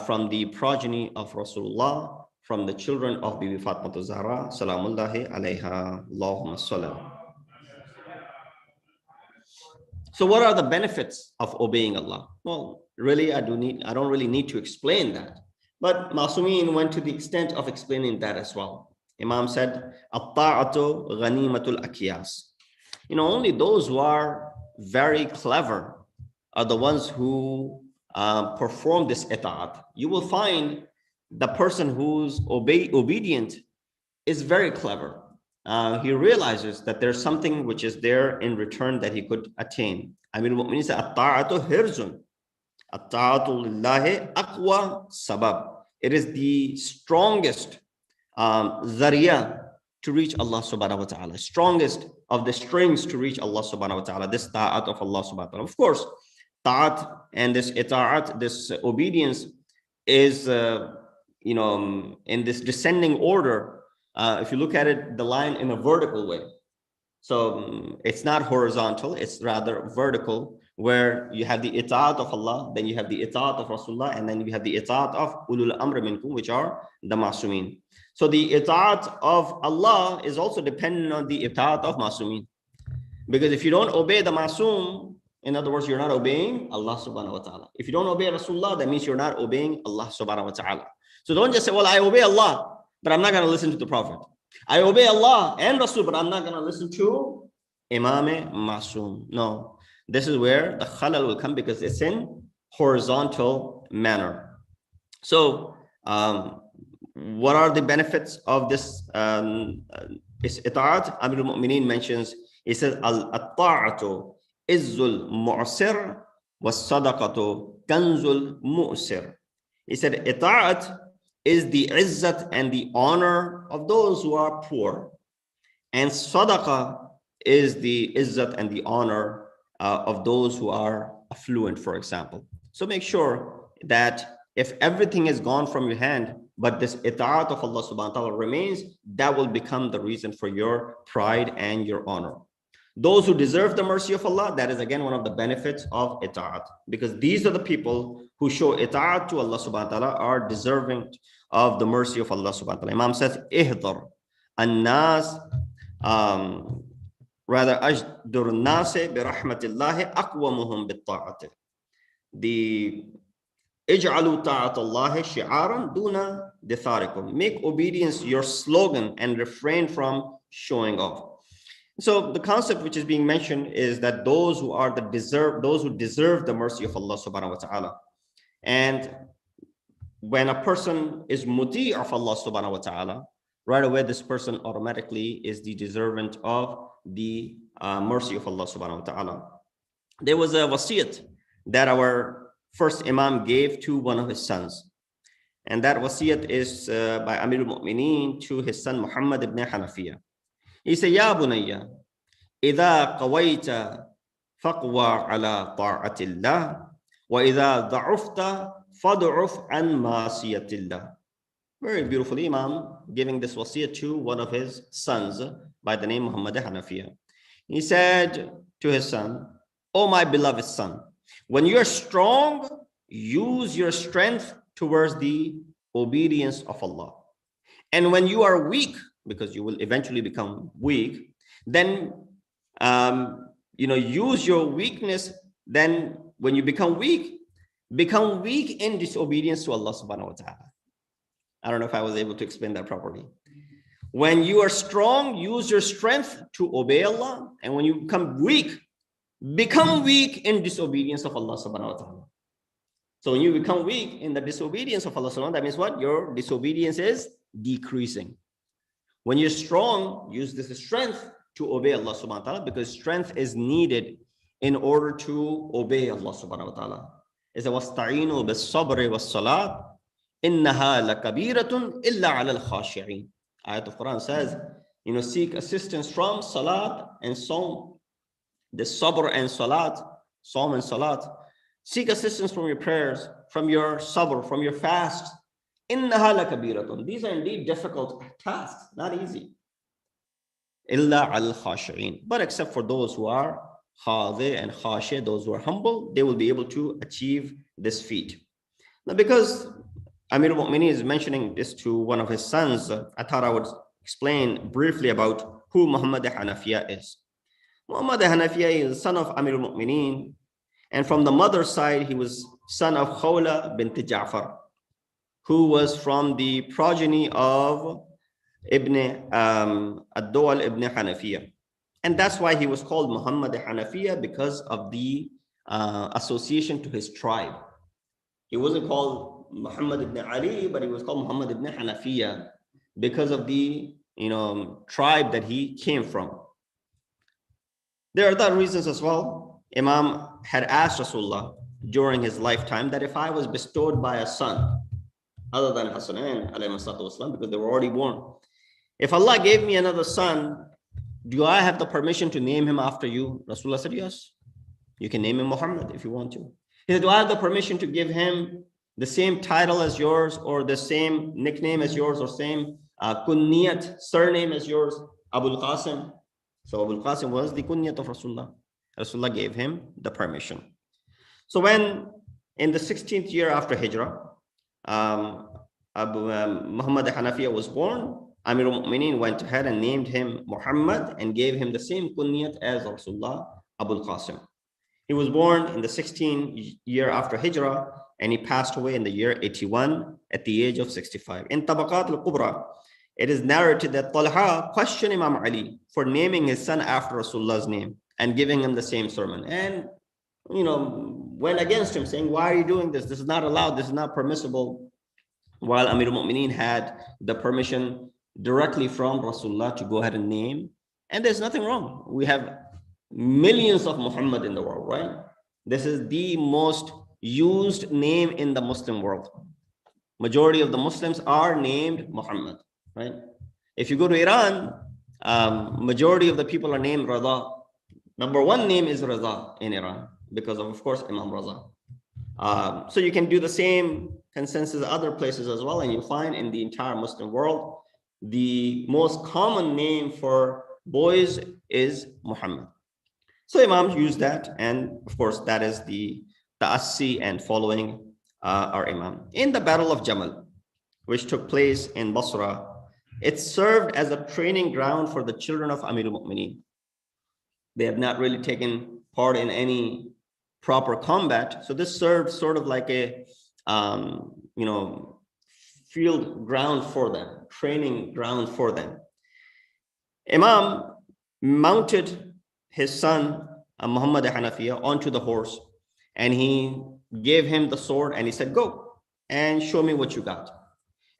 S1: from the progeny of Rasulullah, from the children of Bibi Fatima Zahra, Salamullahi alayha, Allahumma salam. So what are the benefits of obeying Allah? Well, really, I don't really need to explain that. But Masumin went to the extent of explaining that as well. Imam said, At-ta'atu ghanimatul akiyas. Only those who are very clever are the ones who perform this ita'at. You will find the person who's obedient is very clever. He realizes that there's something which is there in return that he could attain. I mean, what means at-ta'atu hirzun. At-ta'atu lillahi aqwa sabab. It is the strongest zariya to reach Allah subhanahu wa ta'ala. Strongest of the strings to reach Allah subhanahu wa ta'ala. This ta'at of Allah subhanahu wa ta'ala. Of course, ta'at and this ita'at, this obedience is, in this descending order. If you look at it, the line in a vertical way. So it's not horizontal, it's rather vertical, where you have the ita'at of Allah, then you have the ita'at of Rasulullah, and then you have the ita'at of ulul amr minkum, which are the masumin. So the ita'at of Allah is also dependent on the ita'at of masumin. Because if you don't obey the masum, in other words, you're not obeying Allah subhanahu wa ta'ala. If you don't obey Rasulullah, that means you're not obeying Allah subhanahu wa ta'ala. So don't just say, well, I obey Allah, but I'm not going to listen to the Prophet. I obey Allah and Rasul, but I'm not going to listen to Imam Masum. No, this is where the khalal will come, because it's in horizontal manner. So what are the benefits of this ita'at? Amir al-Mu'mineen mentions, he says, al-ta'atu izzul mu'sir was-sadaqatu kanzul mu'sir. He said, ita'at is the izzat and the honor of those who are poor. And sadaqah is the izzat and the honor of those who are affluent, for example. So make sure that if everything is gone from your hand, but this ita'at of Allah subhanahu wa ta'ala remains, that will become the reason for your pride and your honor. Those who deserve the mercy of Allah, that is again one of the benefits of ita'at, because these are the people who show ita'at to Allah subhanahu wa ta'ala are deserving of the mercy of Allah subhanahu wa ta'ala. Imam says, ihdar an-nas, rather ajdur an-nase bi rahmatillahi aqwamuhum bit ta'ati. The ij'alu ta'atallahi shi'aran duna ditharikum. Make obedience your slogan and refrain from showing off. So the concept which is being mentioned is that those who deserve the mercy of Allah subhanahu wa ta'ala. And when a person is muti of Allah subhanahu wa ta'ala, right away this person automatically is the deserving of the mercy of Allah subhanahu wa ta'ala. There was a wasiyat that our first Imam gave to one of his sons. And that wasiyat is by Amir al-Mu'mineen to his son Muhammad ibn Hanafiya. He said, Ya bunayya, idha qawayta faqwa ala ta'atillah, wa idha da'ufta fad'uf an masiyatillah. Very beautifully, Imam giving this wasiyah to one of his sons by the name Muhammad Hanafiya. He said to his son, O my beloved son, when you are strong, use your strength towards the obedience of Allah. And when you are weak, because you will eventually become weak, then use your weakness. Then when you become weak in disobedience to Allah subhanahu wa ta'ala. I don't know if I was able to explain that properly. When you are strong, use your strength to obey Allah. And when you become weak in disobedience of Allah subhanahu wa ta'ala. So when you become weak in the disobedience of Allah subhanahu wa ta'ala, that means what? Your disobedience is decreasing. When you're strong, use this strength to obey Allah subhanahu wa ta'ala, because strength is needed in order to obey Allah subhanahu wa ta'ala. It's a wasta'inu bis-sabri was-salat innaha lakabiratun illa 'ala al-khashi'in. Ayat of Quran says, seek assistance from salat and saum. The sabr and salat, saum and salat. Seek assistance from your prayers, from your sabr, from your fast. Innaha lakabiratun. These are indeed difficult tasks, not easy. Illa al-khashi'in. But except for those who are khadi and khashi, those who are humble, they will be able to achieve this feat. Now, because Amir al-Mu'mineen is mentioning this to one of his sons, I thought I would explain briefly about who Muhammad Hanafiya is. Muhammad Hanafiya is the son of Amir al-Mu'mineen, and from the mother's side, he was son of Khawla bint Ja'far, who was from the progeny of Ad-Dawal ibn Hanafiya. And that's why he was called Muhammad Hanafiya, because of the association to his tribe. He wasn't called Muhammad ibn Ali, but he was called Muhammad ibn Hanafiya because of the tribe that he came from. There are other reasons as well. Imam had asked Rasulullah during his lifetime that if I was bestowed by a son other than Hasanain alayhi salatu wasalam, because they were already born, If Allah gave me another son, do I have the permission to name him after you? Rasulullah said, yes. You can name him Muhammad if you want to. He said, do I have the permission to give him the same title as yours, or the same nickname as yours, or same kunniyat, surname as yours, Abul Qasim? So Abul Qasim was the kunniyat of Rasulullah. Rasulullah gave him the permission. So when in the 16th year after Hijrah, Muhammad Hanafiya was born, Amir al-Mu'mineen went ahead and named him Muhammad and gave him the same kunyat as Rasulullah, Abul Qasim. He was born in the 16th year after Hijrah, and he passed away in the year 81 at the age of 65. In Tabaqat al-Kubra, it is narrated that Talha questioned Imam Ali for naming his son after Rasulullah's name and giving him the same sermon. And, went against him, saying, why are you doing this? This is not allowed. This is not permissible. While Amir al-Mu'mineen had the permission directly from Rasulullah to go ahead and name. And there's nothing wrong. We have millions of Muhammad in the world, right? This is the most used name in the Muslim world. Majority of the Muslims are named Muhammad, right? If you go to Iran, majority of the people are named Raza. Number one name is Raza in Iran because of course, Imam Raza. So you can do the same consensus other places as well, and you find in the entire Muslim world, the most common name for boys is Muhammad. So Imams use that, and of course that is the ta'assi and following our Imam. In the Battle of Jamal, which took place in Basra, it served as a training ground for the children of Amir al-Mu'mineen. They have not really taken part in any proper combat, so this served sort of like a field ground for them, training ground for them. Imam mounted his son Muhammad Hanafiya onto the horse, and he gave him the sword and he said, go and show me what you got.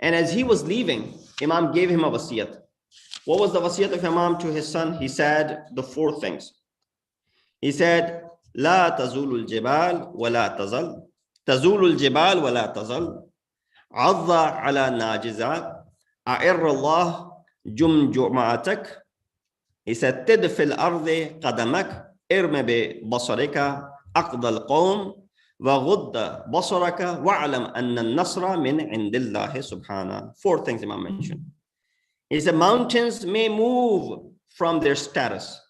S1: And as he was leaving, Imam gave him a wasiyat. What was the wasiyat of Imam to his son? He said the four things. He said, لا تزول الجبال ولا تزل تزول الجبال ولا تزل عض على ناجزات أعر الله جمجمعتك. He said, تدفي الأرض قدمك ارم ببصرك عقد القوم وغض بصرك واعلم أن النصر من عند الله سبحانه. Four things Imam mentioned. He said, mountains may move from their status,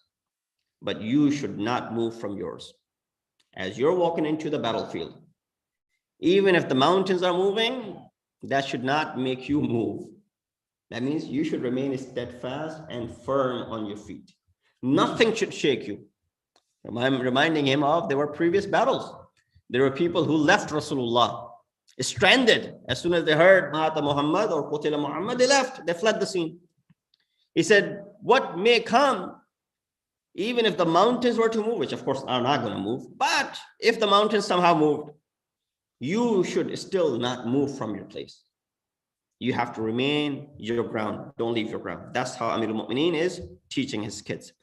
S1: but you should not move from yours. As you're walking into the battlefield, even if the mountains are moving, that should not make you move. That means you should remain steadfast and firm on your feet. Nothing should shake you. I'm reminding him of there were previous battles. There were people who left Rasulullah, stranded. As soon as they heard Mata Muhammad or Qutila Muhammad, they left, they fled the scene. He said, what may come, even if the mountains were to move, which of course are not going to move, but if the mountains somehow moved, you should still not move from your place. You have to remain your ground. Don't leave your ground. That's how Amir al-Mu'mineen is teaching his kids.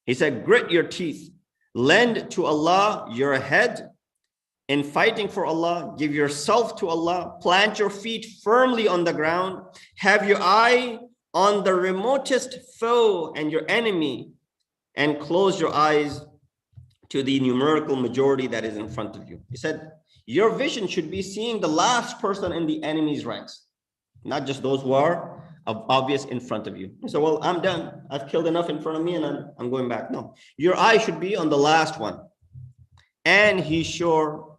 S1: He said, grit your teeth, lend to Allah your head in fighting for Allah, give yourself to Allah, plant your feet firmly on the ground, have your eye on the remotest foe and your enemy, and close your eyes to the numerical majority that is in front of you. He said, your vision should be seeing the last person in the enemy's ranks, not just those who are obvious in front of you. So, well, I'm done. I've killed enough in front of me and I'm going back. No, your eye should be on the last one. And be sure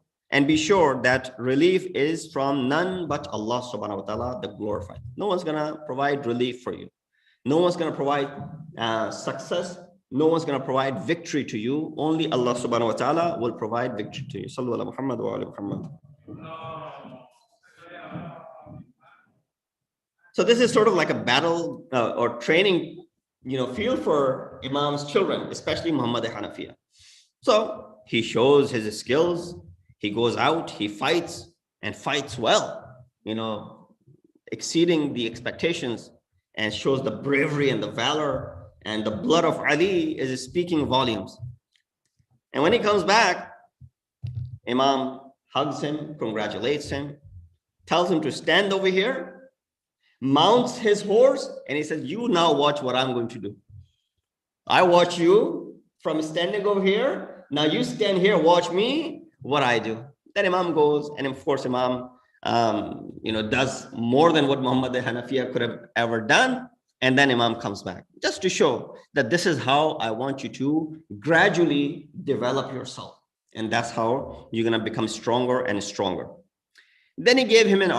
S1: that relief is from none but Allah subhanahu wa ta'ala, the glorified. No one's gonna provide relief for you. No one's gonna provide success. No one's gonna provide victory to you. Only Allah subhanahu wa ta'ala will provide victory to you. Sallu ala Muhammad wa ala Muhammad. So this is sort of like a battle or training, field for Imam's children, especially Muhammad Hanafiya. So he shows his skills. He goes out, he fights and fights well, exceeding the expectations, and shows the bravery and the valor, and the blood of Ali is speaking volumes. And when he comes back, Imam hugs him, congratulates him, tells him to stand over here. mounts his horse, and he says, you now watch what I'm going to do. I watch you from standing over here. Now you stand here, watch me, what I do. Then Imam goes, and of course, Imam does more than what Muhammad al-Hanafiya could have ever done. And then Imam comes back, just to show that this is how I want you to gradually develop yourself. And that's how you're going to become stronger and stronger. Then he gave him an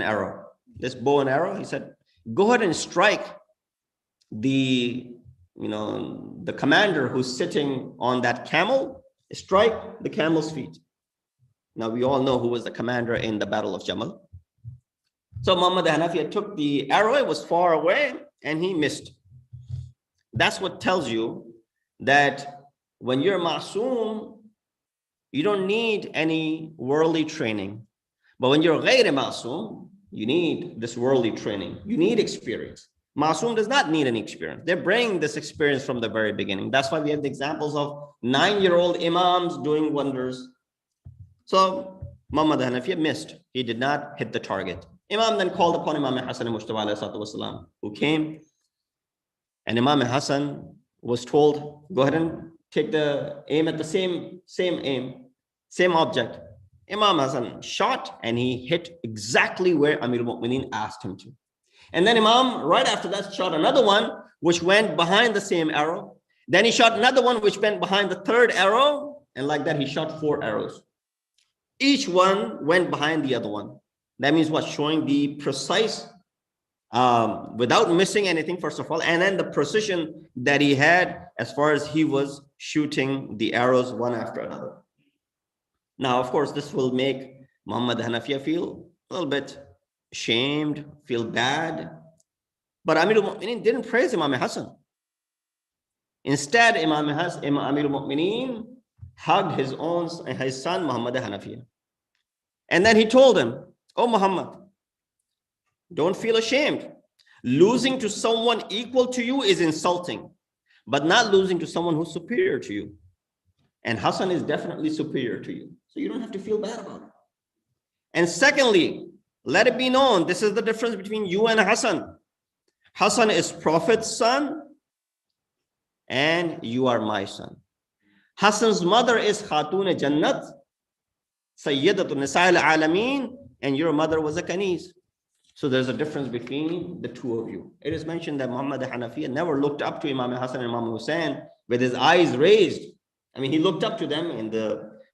S1: arrow, this bow and arrow. He said, go ahead and strike the commander who's sitting on that camel, strike the camel's feet. Now we all know who was the commander in the Battle of Jamal. So Muhammad al-Hanafiya took the arrow, it was far away, and he missed. That's what tells you that when you're ma'soom, you don't need any worldly training. But when you're ghayr ma'soom, you need this worldly training. You need experience. Ma'soom does not need any experience. They bring this experience from the very beginning. That's why we have the examples of 9-year-old imams doing wonders. So Muhammad al-Hanafiya missed. He did not hit the target. Imam then called upon Imam Hassan al-Mujtaba, who came. And Imam Hassan was told, go ahead and take the aim at the same object. Imam Hassan shot, and he hit exactly where Amir al-Mu'mineen asked him to. And then Imam, right after that, shot another one, which went behind the same arrow. Then he shot another one, which went behind the third arrow. And like that, he shot 4 arrows. Each one went behind the other one. That means what? Showing the precise, without missing anything, first of all, and then the precision that he had as far as he was shooting the arrows one after another. Now, of course, this will make Muhammad al-Hanafiya feel a little bit ashamed, feel bad. But Amir al-Mu'mineen didn't praise Imam Hassan. Instead, Amir al-Mu'mineen hugged his son, Muhammad al-Hanafiya. And then he told him, oh Muhammad, don't feel ashamed. Losing to someone equal to you is insulting, but not losing to someone who's superior to you. And Hassan is definitely superior to you. So you don't have to feel bad about it. And secondly, let it be known, this is the difference between you and Hassan. Hassan is Prophet's son, and you are my son. Hassan's mother is Khatun Jannat, Sayyidatun Nisa'il Alameen, and your mother was a Kanis. So there's a difference between the two of you. It is mentioned that Muhammad al-Hanafiya never looked up to Imam Hassan and Imam Hussein with his eyes raised. I mean, he looked up to them in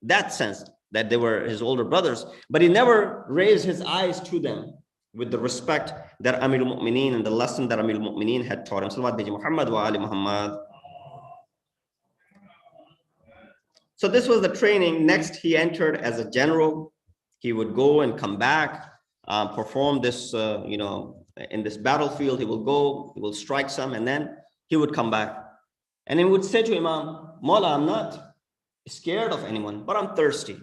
S1: that sense, that they were his older brothers, but he never raised his eyes to them with the respect that Amir al-Mu'mineen and the lesson that Amir al-Mu'mineen had taught him. Salawat Biji Muhammad wa Ali Muhammad. So this was the training. Next, he entered as a general. He would go and come back, perform this, in this battlefield. He will go, he will strike some, and then he would come back. And he would say to Imam, Mawla, I'm not scared of anyone, but I'm thirsty.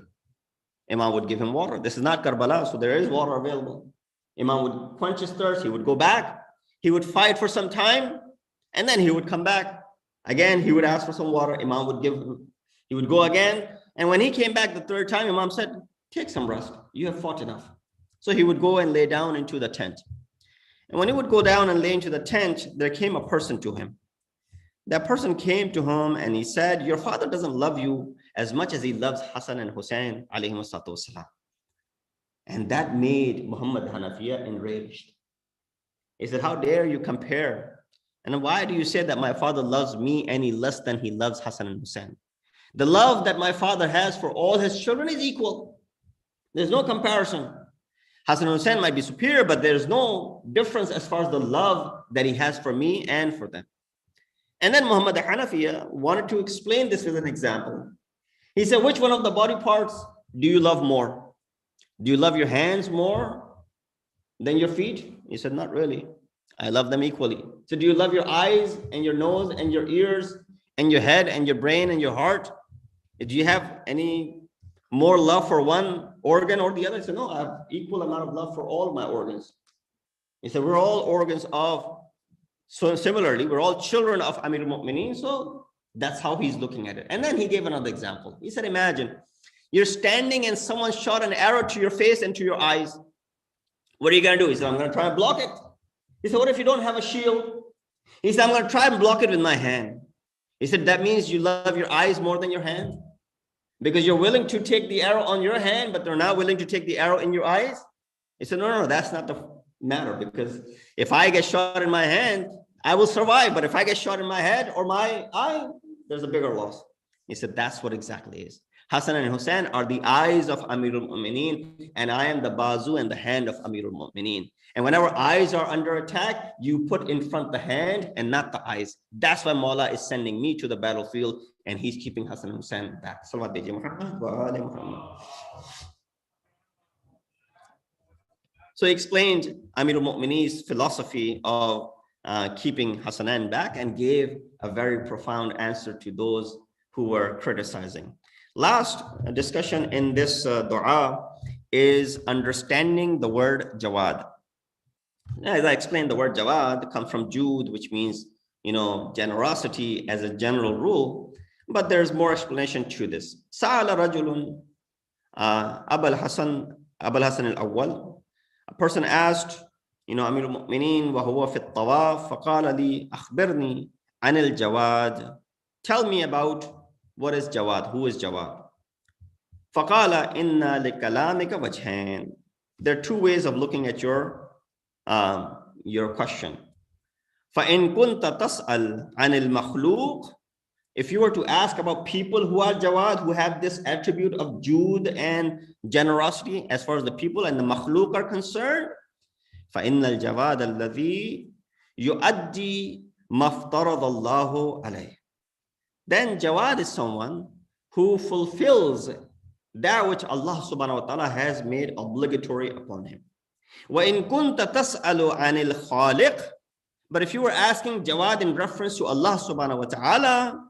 S1: Imam would give him water. This is not Karbala, so there is water available. Imam would quench his thirst. He would go back. He would fight for some time, and then he would come back. Again, he would ask for some water. Imam would give him. He would go again. And when he came back the third time, Imam said, take some rest. You have fought enough. So he would go and lay down into the tent. And when he would go down and lay into the tent, there came a person to him. That person came to him and he said, your father doesn't love you as much as he loves Hassan and Hussein, alayhi wassalam. And that made Muhammad Hanafiya enraged. He said, how dare you compare? And why do you say that my father loves me any less than he loves Hassan and Hussein? The love that my father has for all his children is equal. There's no comparison. Hassan and Hussein might be superior, but there's no difference as far as the love that he has for me and for them. And then Muhammad al-Hanafiya wanted to explain this with an example. He said, which one of the body parts do you love more? Do you love your hands more than your feet? He said, not really. I love them equally. So do you love your eyes and your nose and your ears and your head and your brain and your heart? Do you have any more love for one organ or the other? He said, no, I have equal amount of love for all my organs. He said, we're all organs of, so similarly, we're all children of Amir al-Mu'mineen. So that's how he's looking at it. And then he gave another example. He said, imagine you're standing and someone shot an arrow to your face and to your eyes. What are you going to do? He said, I'm going to try and block it. He said, what if you don't have a shield? He said, I'm going to try and block it with my hand. He said, that means you love your eyes more than your hand? Because you're willing to take the arrow on your hand, but they're not willing to take the arrow in your eyes? He said, no, that's not the matter, because if I get shot in my hand, I will survive. But if I get shot in my head or my eye, there's a bigger loss. He said, that's what exactly is. Hassan and Hussein are the eyes of Amirul Mu'mineen, and I am the bazu and the hand of Amirul Mu'mineen. And whenever eyes are under attack, you put in front the hand and not the eyes. That's why Maula is sending me to the battlefield, and he's keeping Hassan and Hussein back. So he explained Amirul Mu'mineen's philosophy of keeping Hassanan back, and gave a very profound answer to those who were criticizing. Last discussion in this dua is understanding the word Jawad. As I explained, the word Jawad comes from Jud, which means, generosity as a general rule, but there's more explanation to this. Sa'ala rajulun Abul Hasan al-Awwal. A person asked, Amir al-Mu'mineen wa huwa fi at-tawaf, faqala li akhbirni an al-Jawad. Tell me about what is Jawad, who is Jawad? Faqala inna li kalamika wajhain. There are two ways of looking at your question. فَإِن كُنْتَ تَسْأَلْ عَنِ الْمَخْلُوقِ. If you were to ask about people who are Jawad, who have this attribute of Jud and generosity as far as the people and the makhluk are concerned, فَإِنَّ الْجَوَادَ الَّذِي يُؤَدِّي مَا افْتَرَضَ اللَّهُ عَلَيْهِ. Then Jawad is someone who fulfills that which Allah subhanahu wa ta'ala has made obligatory upon him. وَإِن كُنْتَ تَسْأَلُ عَنِ الْخَالِقِ. But if you were asking Jawad in reference to Allah subhanahu wa ta'ala,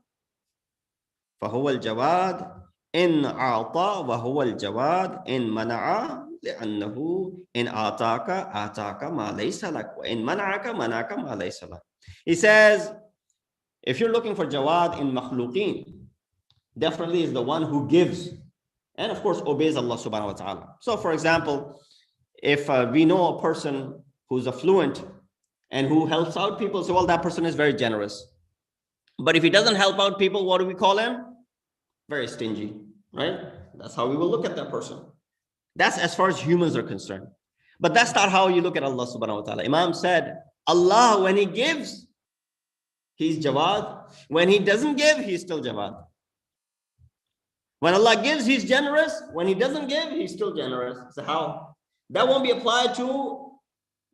S1: فَهُوَ الْجَوَادِ إِنْ أَعْطَى وَهُوَ الْجَوَادِ إِنْ مَنَعَ لِأَنَّهُ إِنْ آتَاكَ آتَاكَ مَا لَيْسَ لَكَ وَإِنْ مَنَعَكَ مَنَعَكَ مَا لَيْسَ لَكَ. He says, if you're looking for Jawad in makhluqeen, definitely is the one who gives and of course obeys Allah subhanahu wa ta'ala. So for example, if we know a person who's affluent and who helps out people, so well, that person is very generous. But if he doesn't help out people, what do we call him? Very stingy, right? That's how we will look at that person. That's as far as humans are concerned. But that's not how you look at Allah subhanahu wa ta'ala. Imam said, Allah, when he gives, he's Jawad. When he doesn't give, he's still Jawad. When Allah gives, he's generous. When he doesn't give, he's still generous. So how? That won't be applied to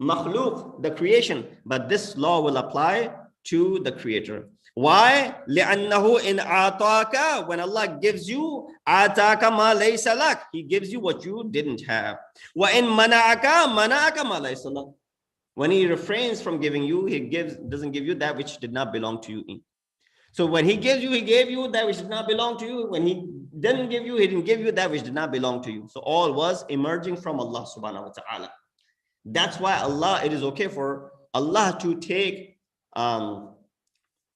S1: makhluk, the creation, but this law will apply to the creator. Why? لِأَنَّهُ إِنْ آتَاكَ. When Allah gives you, آتَاكَ مَا لَيْسَ لَكَ. He gives you what you didn't have. وَإِنْ مَنَعَكَ مَنَعَكَ مَا لَيْسَ لَكَ. When he refrains from giving you, he doesn't give you that which did not belong to you. So when he gives you, he gave you that which did not belong to you. When he didn't give you, he didn't give you that which did not belong to you. So all was emerging from Allah subhanahu wa ta'ala. That's why it is okay for Allah to take, I'm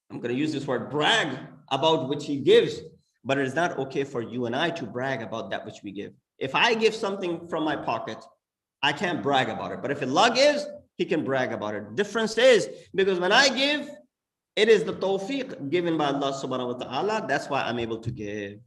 S1: going to use this word, brag about which he gives, but it is not okay for you and I to brag about that which we give. If I give something from my pocket, I can't brag about it. But if Allah gives, he can brag about it. Difference is, because when I give, it is the tawfiq given by Allah subhanahu wa ta'ala. That's why I'm able to give.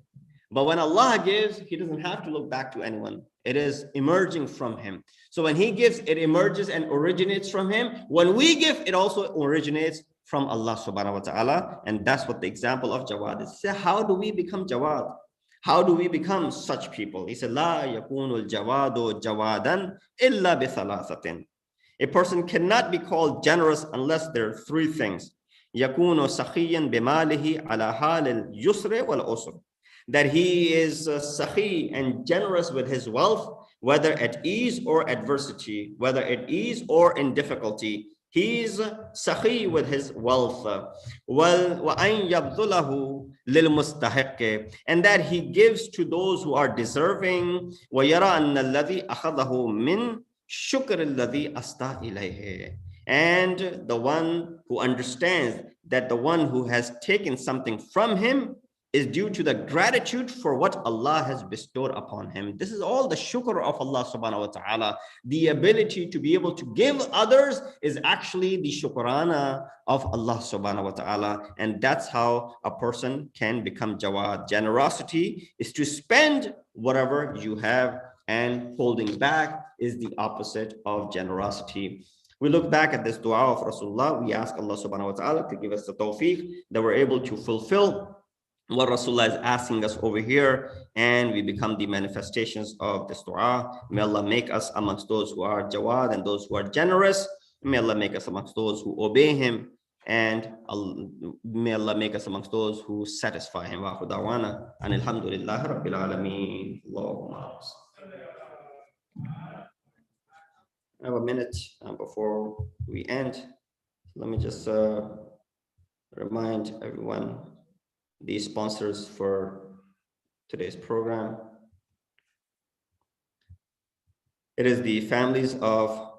S1: But when Allah gives, he doesn't have to look back to anyone. It is emerging from him. So when he gives, it emerges and originates from him. When we give, it also originates from Allah subhanahu wa ta'ala. And that's what the example of Jawad is. So how do we become Jawad? How do we become such people? He said, La yakunul jawadu jawadan illa bi thalathatin. A person cannot be called generous unless there are three things. Yakunu sakhiyan bimalihi ala halil yusri wal usr. That he is sakhi and generous with his wealth, whether at ease or adversity, whether at ease or in difficulty. He's sakhi with his wealth. وَأَنْ يَبْذُلَهُ لِلْمُسْتَحِقِّ. And that he gives to those who are deserving. وَيَرَى أَنَّ الَّذِي أَخَذَهُ مِنْ شُكْرِ الَّذِي أَسْتَى إِلَيْهِ. And the one who understands that the one who has taken something from him is due to the gratitude for what Allah has bestowed upon him. This is all the shukr of Allah subhanahu wa ta'ala. The ability to be able to give others is actually the shukrana of Allah subhanahu wa ta'ala. And that's how a person can become jawad. Generosity is to spend whatever you have, and holding back is the opposite of generosity. We look back at this dua of Rasulullah. We ask Allah subhanahu wa ta'ala to give us the tawfiq that we're able to fulfill what Rasulullah is asking us over here, and we become the manifestations of this dua. May Allah make us amongst those who are jawad and those who are generous. May Allah make us amongst those who obey him, and may Allah make us amongst those who satisfy him. Wa da'wana and alhamdulillahi rabbil alameen. I have a minute before we end. Let me just remind everyone the sponsors for today's program. It is the families of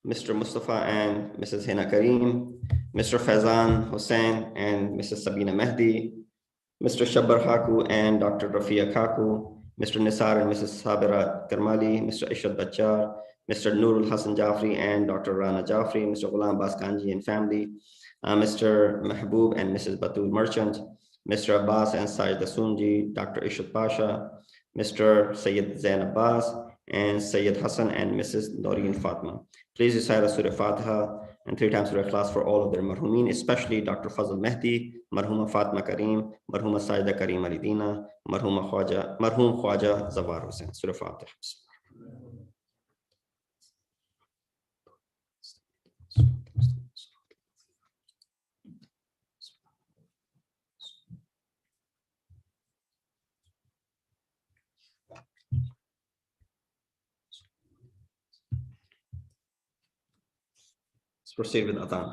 S1: Mr. Mustafa and Mrs. Hina Kareem, Mr. Faizan Hussain and Mrs. Sabina Mehdi, Mr. Shabbar Haku and Dr. Rafia Kaku, Mr. Nisar and Mrs. Sabira Karmali, Mr. Ishad Bachar, Mr. Nurul Hassan Jafri and Dr. Rana Jafri, Mr. Ghulam Baskanji and family, Mr. Mahbub and Mrs. Batul Merchant, Mr. Abbas and Syed Dasunji, Dr. Ishad Pasha, Mr. Syed Zain Abbas, and Syed Hassan and Mrs. Noreen Fatma. Please recite Surah Fatiha and 3 times Surah Ikhlas for all of their marhumin, especially Dr. Fazl Mehdi, Marhuma Fatma Kareem, Marhuma Saida Kareem Alidina, Marhum Khwaja Zawar Hussain. Surah Fatiha. Let's proceed with Adhan.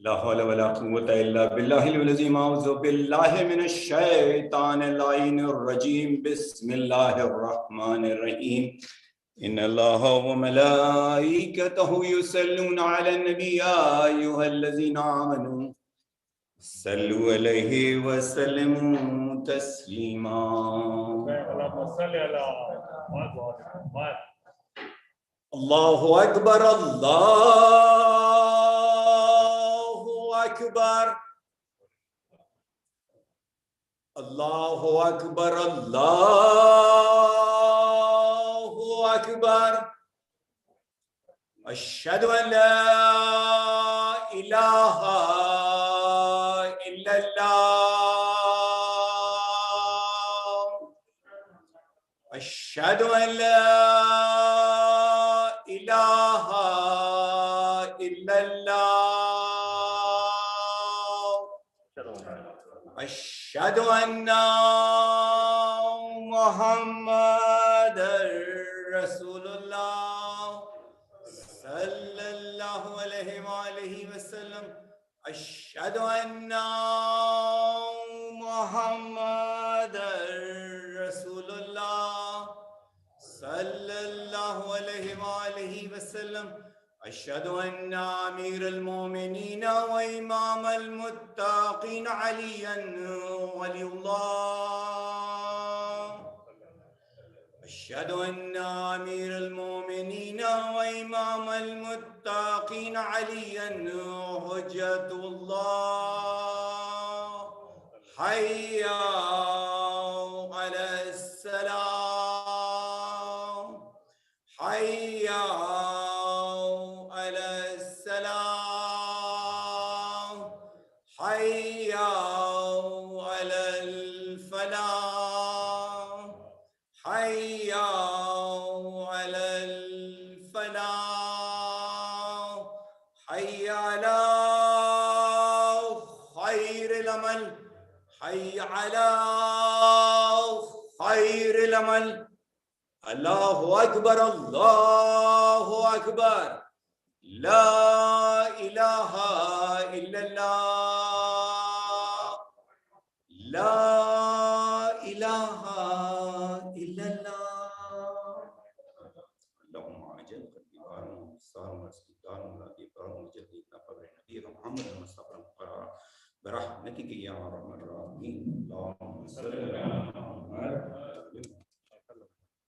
S10: لا حول ولا قوة إلا بالله العظيم. أعوذ بالله من الشيطان اللعين الرجيم. بسم الله الرحمن الرحيم. إن الله وملائكته يصلون على النبي يا أيها الذين آمنوا صلوا عليه وسلموا تسليما. الله أكبر الله أكبر الله أكبر الله أكبر. أشهد أن لا إله إلا الله. أشهد أن لا إله إلا الله. أشهد أن محمد رسول الله صلى الله عليه وآله وسلم. أشهد أن محمد رسول الله صلى الله عليه وآله وسلم. أشهد أن أمير المؤمنين وإمام المتقين عليا ولي الله. أشهد أن أمير المؤمنين وإمام المتقين عليا حجة الله. حي على السلام. حي على السلام. حي على الفلاح. حي على الفلاح. حي على حي على خير العمل. الله أكبر الله أكبر. لا إله إلا الله. لا إله إلا الله. اللهم عجل قدارنا وصارنا واستقدارنا لإبراهيم جديدنا قبر نبينا محمد المصطفى برحمتك يا أرحم الراحمين. اللهم صل على محمد.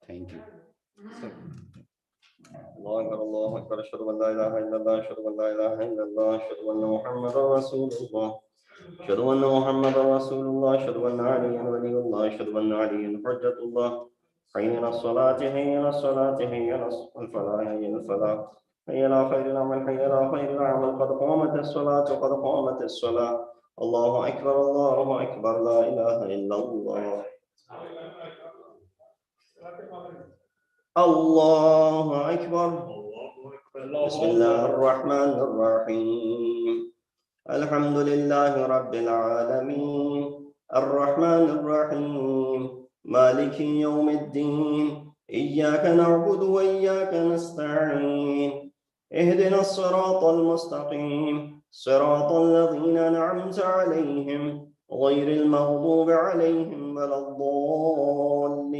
S10: Thank you. الله أكبر الله أكبر. أشهد أن لا إله إلا الله. أشهد أن لا إله إلا الله. أشهد أن محمدا رسول الله. أشهد أن محمدا رسول الله. أشهد أن عليا ولي الله. أشهد أن عليا حجة الله. حي على الصلاة حي على الصلاة حي على الفلاح حي على الفلاح. حي على خير العمل حي على خير العمل. قد قامت الصلاة قد قامت الصلاة. الله أكبر الله أكبر. لا إله إلا الله. الله أكبر. بسم الله الرحمن الرحيم. الحمد لله رب العالمين الرحمن الرحيم مالك يوم الدين إياك نعبد وإياك نستعين اهدنا الصراط المستقيم صراط الذين أنعمت عليهم غير المغضوب عليهم ولا الضالين.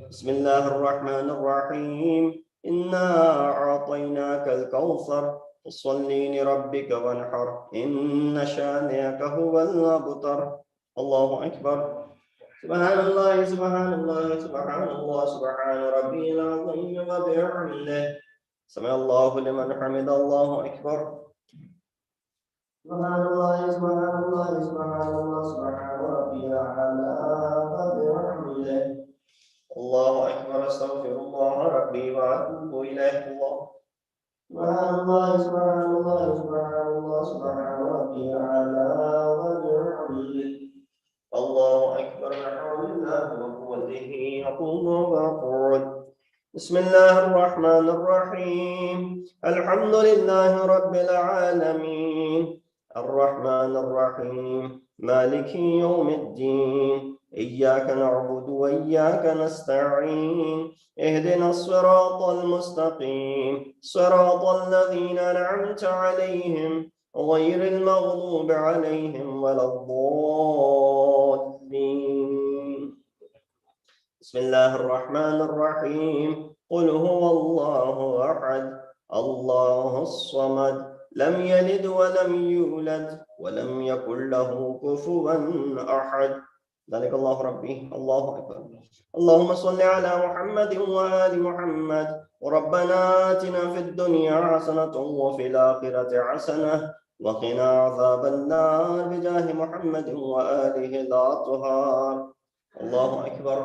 S10: بسم الله الرحمن الرحيم. إنا أعطيناك الكوثر فصل لربك وانحر إن شانئك هو الأبتر. الله أكبر. سبحان الله سبحان الله سبحان الله سبحان ربي العظيم وبحمده. سمع الله لمن حمد. الله أكبر. سبحان الله سبحان الله سبحان الله سبحان ربي الأعلى وبحمده. الله أكبر. أستغفر الله ربي وأتوب إليه. الله سبحان الله سبحان الله سبحان الله سبحان ربي الأعلى وبحمده. الله أكبر. بحول الله وقوته أقوم وأقعد. بسم الله الرحمن الرحيم. الحمد لله رب العالمين الرحمن الرحيم مالك يوم الدين إياك نعبد وإياك نستعين اهدنا الصراط المستقيم صراط الذين أنعمت عليهم غير المغضوب عليهم ولا الضالين. بسم الله الرحمن الرحيم. قل هو الله أحد الله الصمد لم يلد ولم يولد ولم يكن له كفوا أحد. ذلك الله ربي. الله أكبر. اللهم صل على محمد وآل محمد. وربنا آتنا في الدنيا حسنة وفي الآخرة حسنة وقنا عذاب النار بجاه محمد وآله الأطهار. الله أكبر.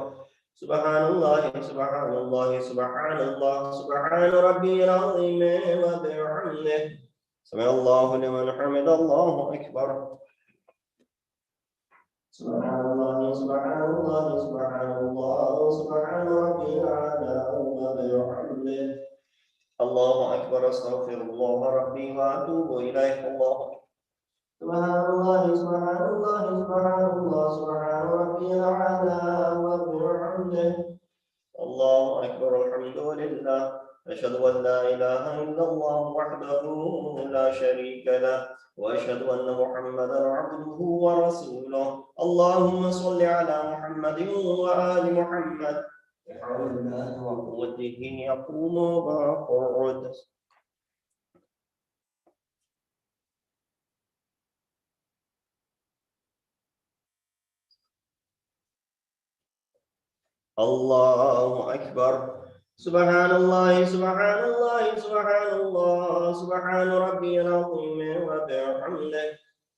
S10: سبحان الله سبحان الله سبحان الله سبحان ربي العظيم وبحمده. سمع الله لمن حمد. الله أكبر. سبحان الله سبحان الله سبحان الله سبحان ربي الأعلى وبحمده. الله أكبر. أستغفر الله ربي وأتوب إليه. الله سبحان الله سبحان الله سبحان الله سبحان ربي الأعلى وبحمده. الله أكبر. الحمد لله. أشهد أن لا إله إلا الله وحده لا شريك له وأشهد أن محمدا عبده ورسوله. اللهم صل على محمد وآل محمد بحول الله وقوته يقوم ويقعد. الله أكبر. سبحان الله سبحان الله سبحان الله سبحان ربي العظيم وبحمده.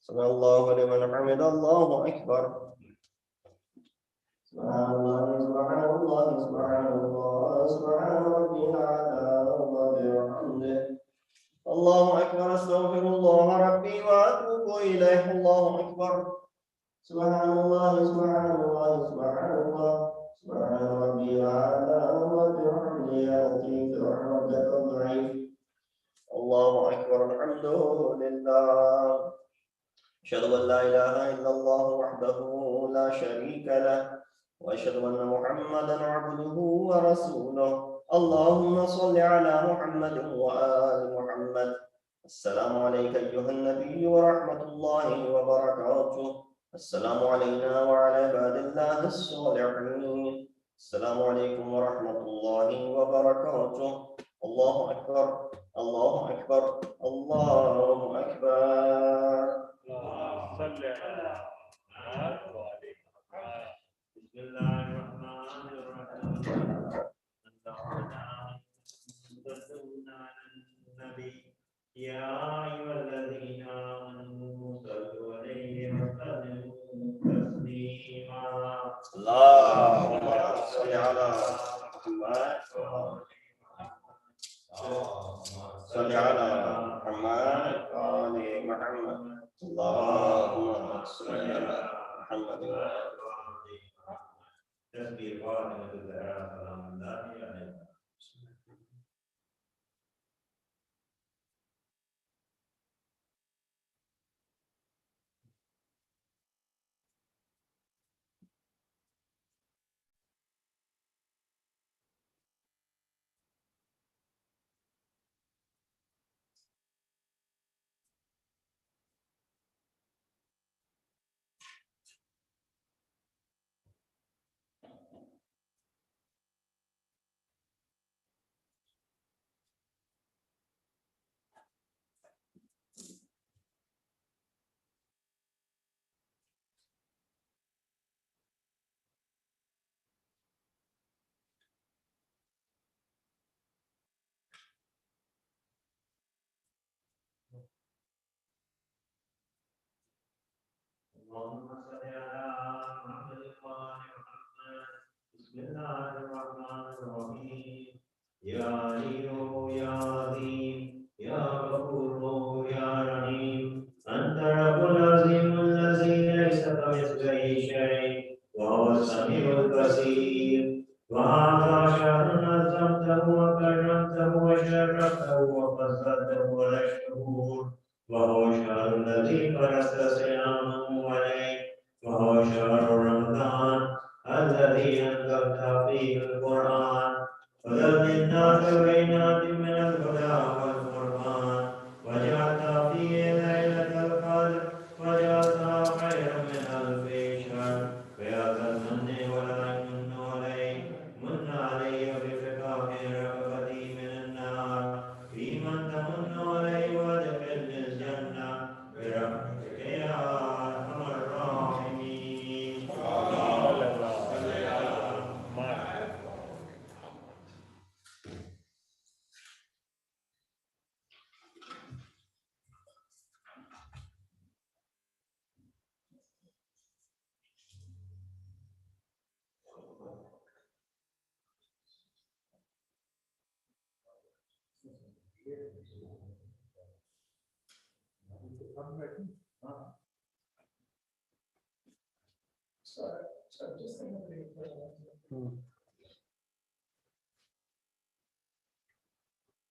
S10: سبحان الله لمن حمد. الله أكبر. سبحان الله سبحان الله سبحان الله سبحان ربي الأعلى وبحمده. الله أكبر. أستغفر الله ربي وأتوب إليه. الله أكبر. سبحان الله سبحان الله سبحان الله سبحان ربي الأعلى وبحمده. يأتيك رحمتك الضعيف. الله أكبر. الحمد لله. أشهد أن لا إله إلا الله وحده لا شريك له وأشهد أن محمدا عبده ورسوله. اللهم صل على محمد وآل محمد. السلام عليك أيها النبي ورحمة الله وبركاته. السلام علينا وعلى عباد الله الصالحين. السلام عليكم ورحمة الله وبركاته. الله أكبر الله أكبر الله أكبر.
S7: صل على بسم الله الرحمن الرحيم. صلوا على النبي يا أيها الذين آمنوا صلوا عليه وسلموا تسليما.
S10: اللهم صل على محمد صل على محمد وآل محمد. اللهم صل على محمد
S7: تسبيح فاطمة الزهراء سلام الله عليها. اللهم صل على محمد وآل محمد. بسم الله الرحمن الرحيم. يا علي يا عظيم يا غفور يا رحيم. أنت رب العظيم الذي ليس كمثله شيء وهو السميع البصير. وهذا شهر نظمته وكرمته وشرفته وفضلته على الشهور. وهو شهر الذي فرضت صيامه عليه. وهو شهر رمضان الذي أنزلت فيه القرآن. هدى للناس وبينات من الهدى والفرقان. وجعلت فيه ليلة القدر وجعلتها خيرا من ألف شهر. فيا ذا المن ولا يمن عليك من علي بفقاق رقبتي من النار. في من تمن علي وادخلني الجنة برحمتك يا أرحم الراحمين.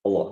S10: الله.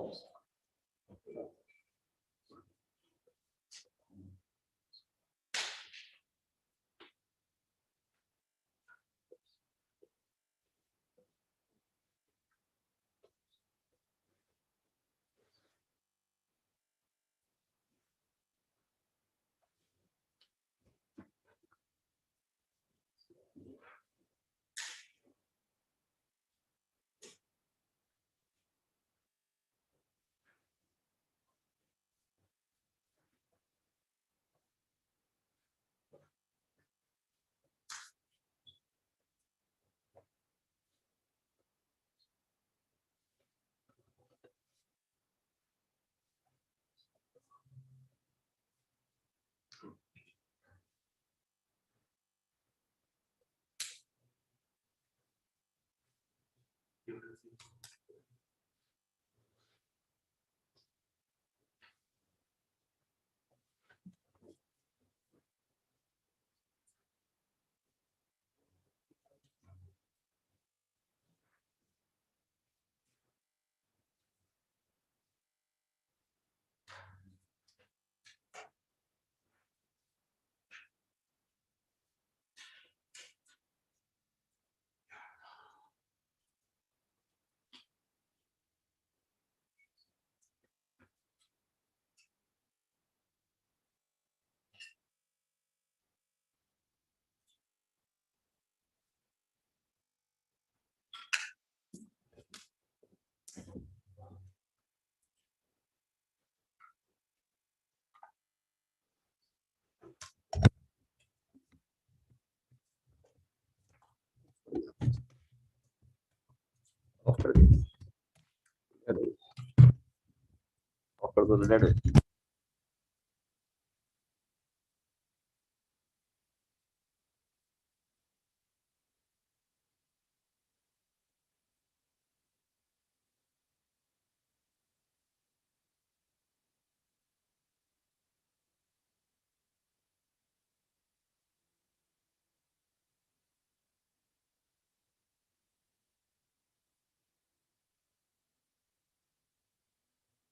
S6: to the letter.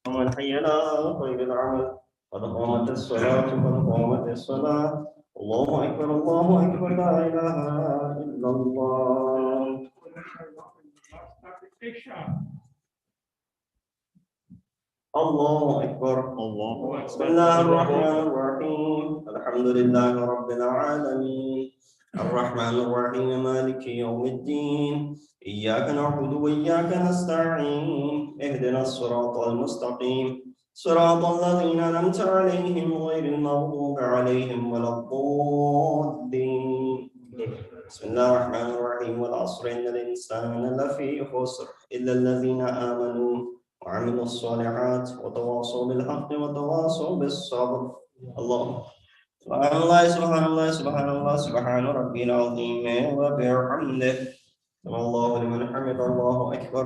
S6: ومن حي على طيب العمل قد قامت الصلاة قد قامت الصلاة الله أكبر الله أكبر لا إله إلا الله. الله أكبر الله. بسم الله الرحمن الرحيم الحمد لله رب العالمين الرحمن الرحيم مالك يوم الدين إياك نعبد وإياك نستعين اهدنا الصراط المستقيم صراط الذين أنعمت عليهم غير المغضوب عليهم ولا الضالين. بسم الله الرحمن الرحيم والعصر إن الإنسان لفي خسر إلا الذين آمنوا وعملوا الصالحات وتواصوا بالحق وتواصوا بالصبر. الله سبحان الله سبحان الله سبحان الله سبحان ربي العظيم وبحمده سبحان الله لمن حمد الله أكبر.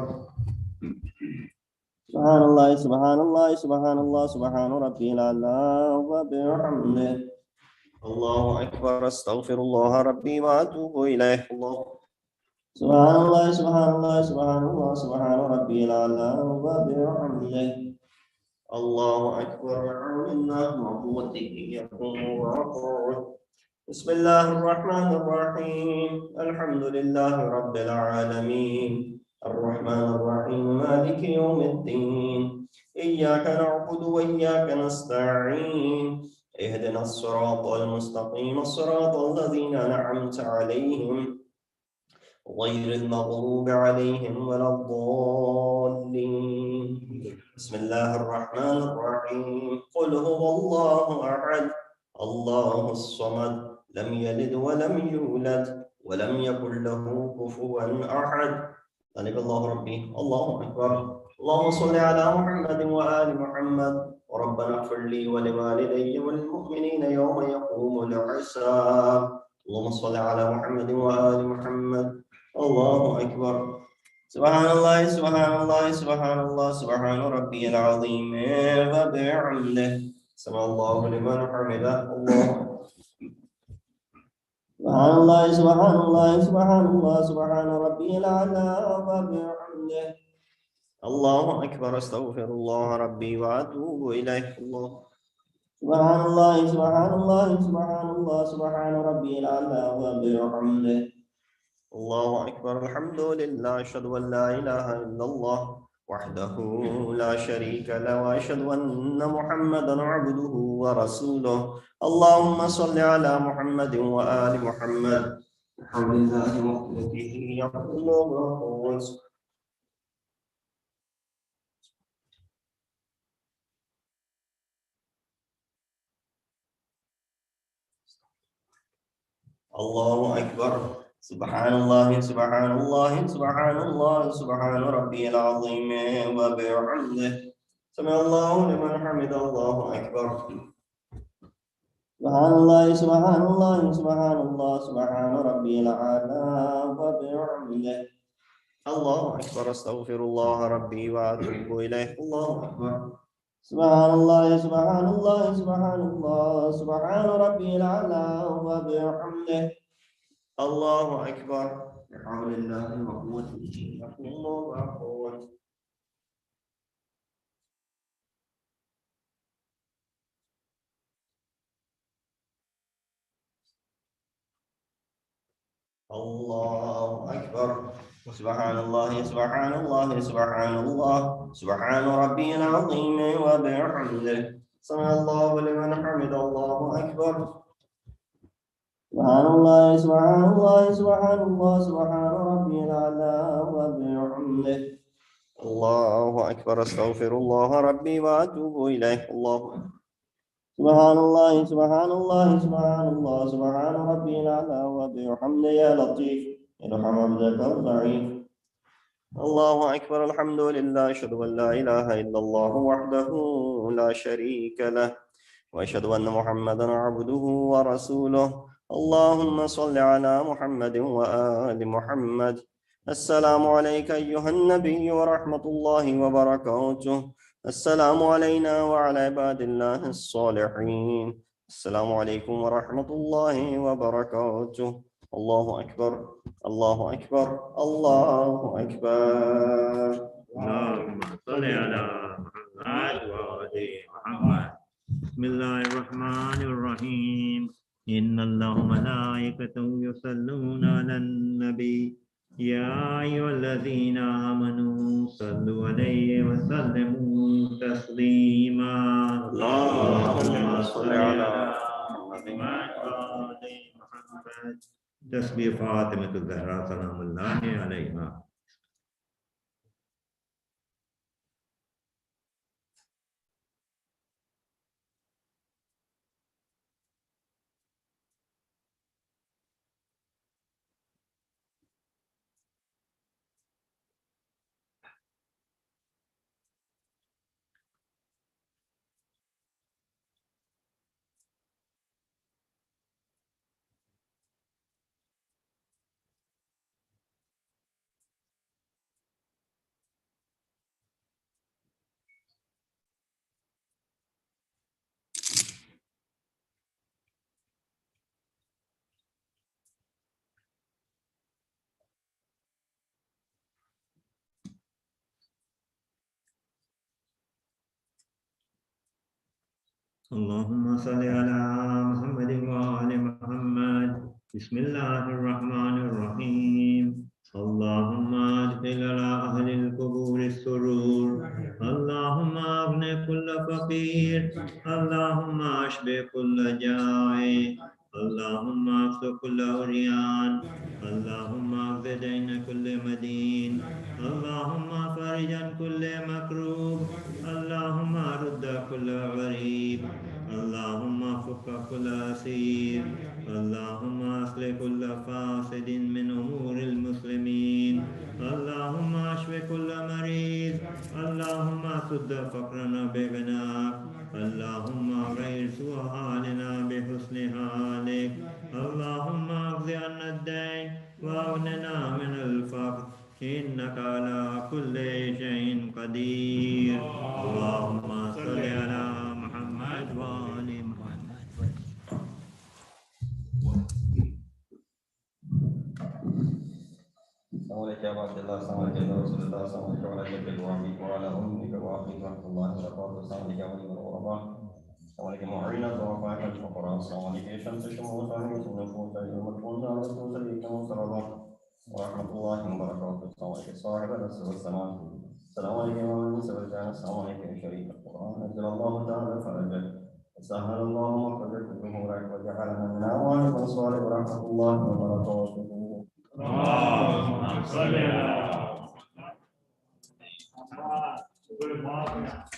S6: سبحان الله سبحان الله سبحان الله سبحان ربي الأعلى وبحمده الله أكبر أستغفر الله ربي وأتوب إليه. الله سبحان الله سبحان الله سبحان الله سبحان ربي الأعلى وبحمده الله أكبر وحول الله وقوته يقوم ويقعد. بسم الله الرحمن الرحيم الحمد لله رب العالمين الرحمن الرحيم مالك يوم الدين إياك نعبد وإياك نستعين اهدنا الصراط المستقيم الصراط الذين أنعمت عليهم غير المغضوب عليهم ولا الضالين. بسم الله الرحمن الرحيم قل هو الله أحد الله الصمد لم يلد ولم يولد ولم يكن له كفوا أحد. ذلك الله ربي. الله أكبر. اللهم صل على محمد وآل محمد وربنا اغفر لي ولوالدي وللمؤمنين يوم يقوم الحساب. اللهم صل على محمد وآل محمد. الله أكبر. سبحان الله سبحان الله سبحان الله سبحان ربي العظيم وبحمده سمع الله لمن حمده. الله سبحان الله سبحان الله سبحان الله سبحان ربي الأعلى وبحمده. الله أكبر أستغفر الله ربي وأتوب إليه. الله سبحان الله سبحان الله سبحان الله سبحان ربي الأعلى وبحمده. الله أكبر الحمد لله أشهد أن لا إله إلا الله وحده لا شريك له وأشهد أن محمدا عبده ورسوله. اللهم صل على محمد وآل محمد بحول الله وقوته يقول ويقول. الله أكبر. سبحان الله سبحان الله سبحان الله سبحان ربي العظيم وبحمده سمع الله لمن حمد. الله أكبر. سبحان الله سبحان الله سبحان الله سبحان ربي الأعلى وبحمده. الله أكبر أستغفر الله ربي وأتوب إليه. الله أكبر. سبحان الله سبحان الله سبحان الله سبحان ربي الأعلى وبحمده. الله أكبر بحول الله وقوته يقوم ويقعد. الله أكبر. سبحان الله سبحان الله سبحان الله سبحان ربي العظيم وبحمده سمع الله لمن حمد. الله أكبر. سبحان الله سبحان الله سبحان الله سبحان ربي الأعلى وبحمده. الله أكبر أستغفر الله ربي وأتوب إليه. الله سبحان الله سبحان الله سبحان الله سبحان ربي الأعلى وبحمده. يا لطيف ارحم عبدك الضعيف.
S10: الله أكبر. الحمد لله. أشهد أن لا إله إلا الله وحده لا شريك له وأشهد أن محمدا عبده ورسوله. اللهم صل على محمد وآل محمد. السلام عليك أيها النبي ورحمة الله وبركاته. السلام علينا وعلى عباد الله الصالحين. السلام عليكم ورحمة الله وبركاته. الله أكبر. الله أكبر. الله أكبر.
S7: اللهم صل على محمد وآل محمد. بسم الله الرحمن الرحيم. إن الله وملائكته يصلون على النبي يا أيها الذين آمنوا صلوا عليه وسلموا تسليما. اللهم صل على محمد وآل محمد. تسبيح فاطمة الزهراء سلام الله عليها. اللهم صل على محمد وآل محمد. بسم الله الرحمن الرحيم. اللهم ادخل على أهل القبور السرور. اللهم أغني كل فقير. اللهم اشبع كل جائع. اللهم اغفر كل عريان. اللهم اغفر دين كل مدين. اللهم فرج عن كل مكروب. اللهم رد كل غريب. اللهم فك كل أسير. اللهم أصلح كل فاسد من أمور المسلمين. اللهم اشف كل مريض. اللهم سد فقرنا بغناك. اللهم غير سوء حالنا بحسن حالك. اللهم اقض عنا الدين واغننا من الفقر إنك على كل شيء قدير. اللهم صل على محمد وآل محمد.
S1: السلام عليكم يا عبد الله. السلام عليكم يا رسول الله. السلام عليكم وعلى جدك وعمك وعلى أمك وأخيك ورحمة الله وبركاته. السلام عليكم يا ولي الغرباء. السلام عليكم معينة ورفاقة الفقراء. السلام عليكم يا شمس الشموس وعليكم النفوس المدفونة والرسول عليكم والسلام ورحمة الله وبركاته. السلام عليكم صاحب الأسر والسلام. السلام عليكم يا من سبب الجنة. السلام عليكم يا شريك القرآن. أنزل الله تعالى فرجك سهل الله مخرجك ظهورك وجعلنا من أعوان الأنصار ورحمة الله وبركاته.
S7: اللهم صل على محمد.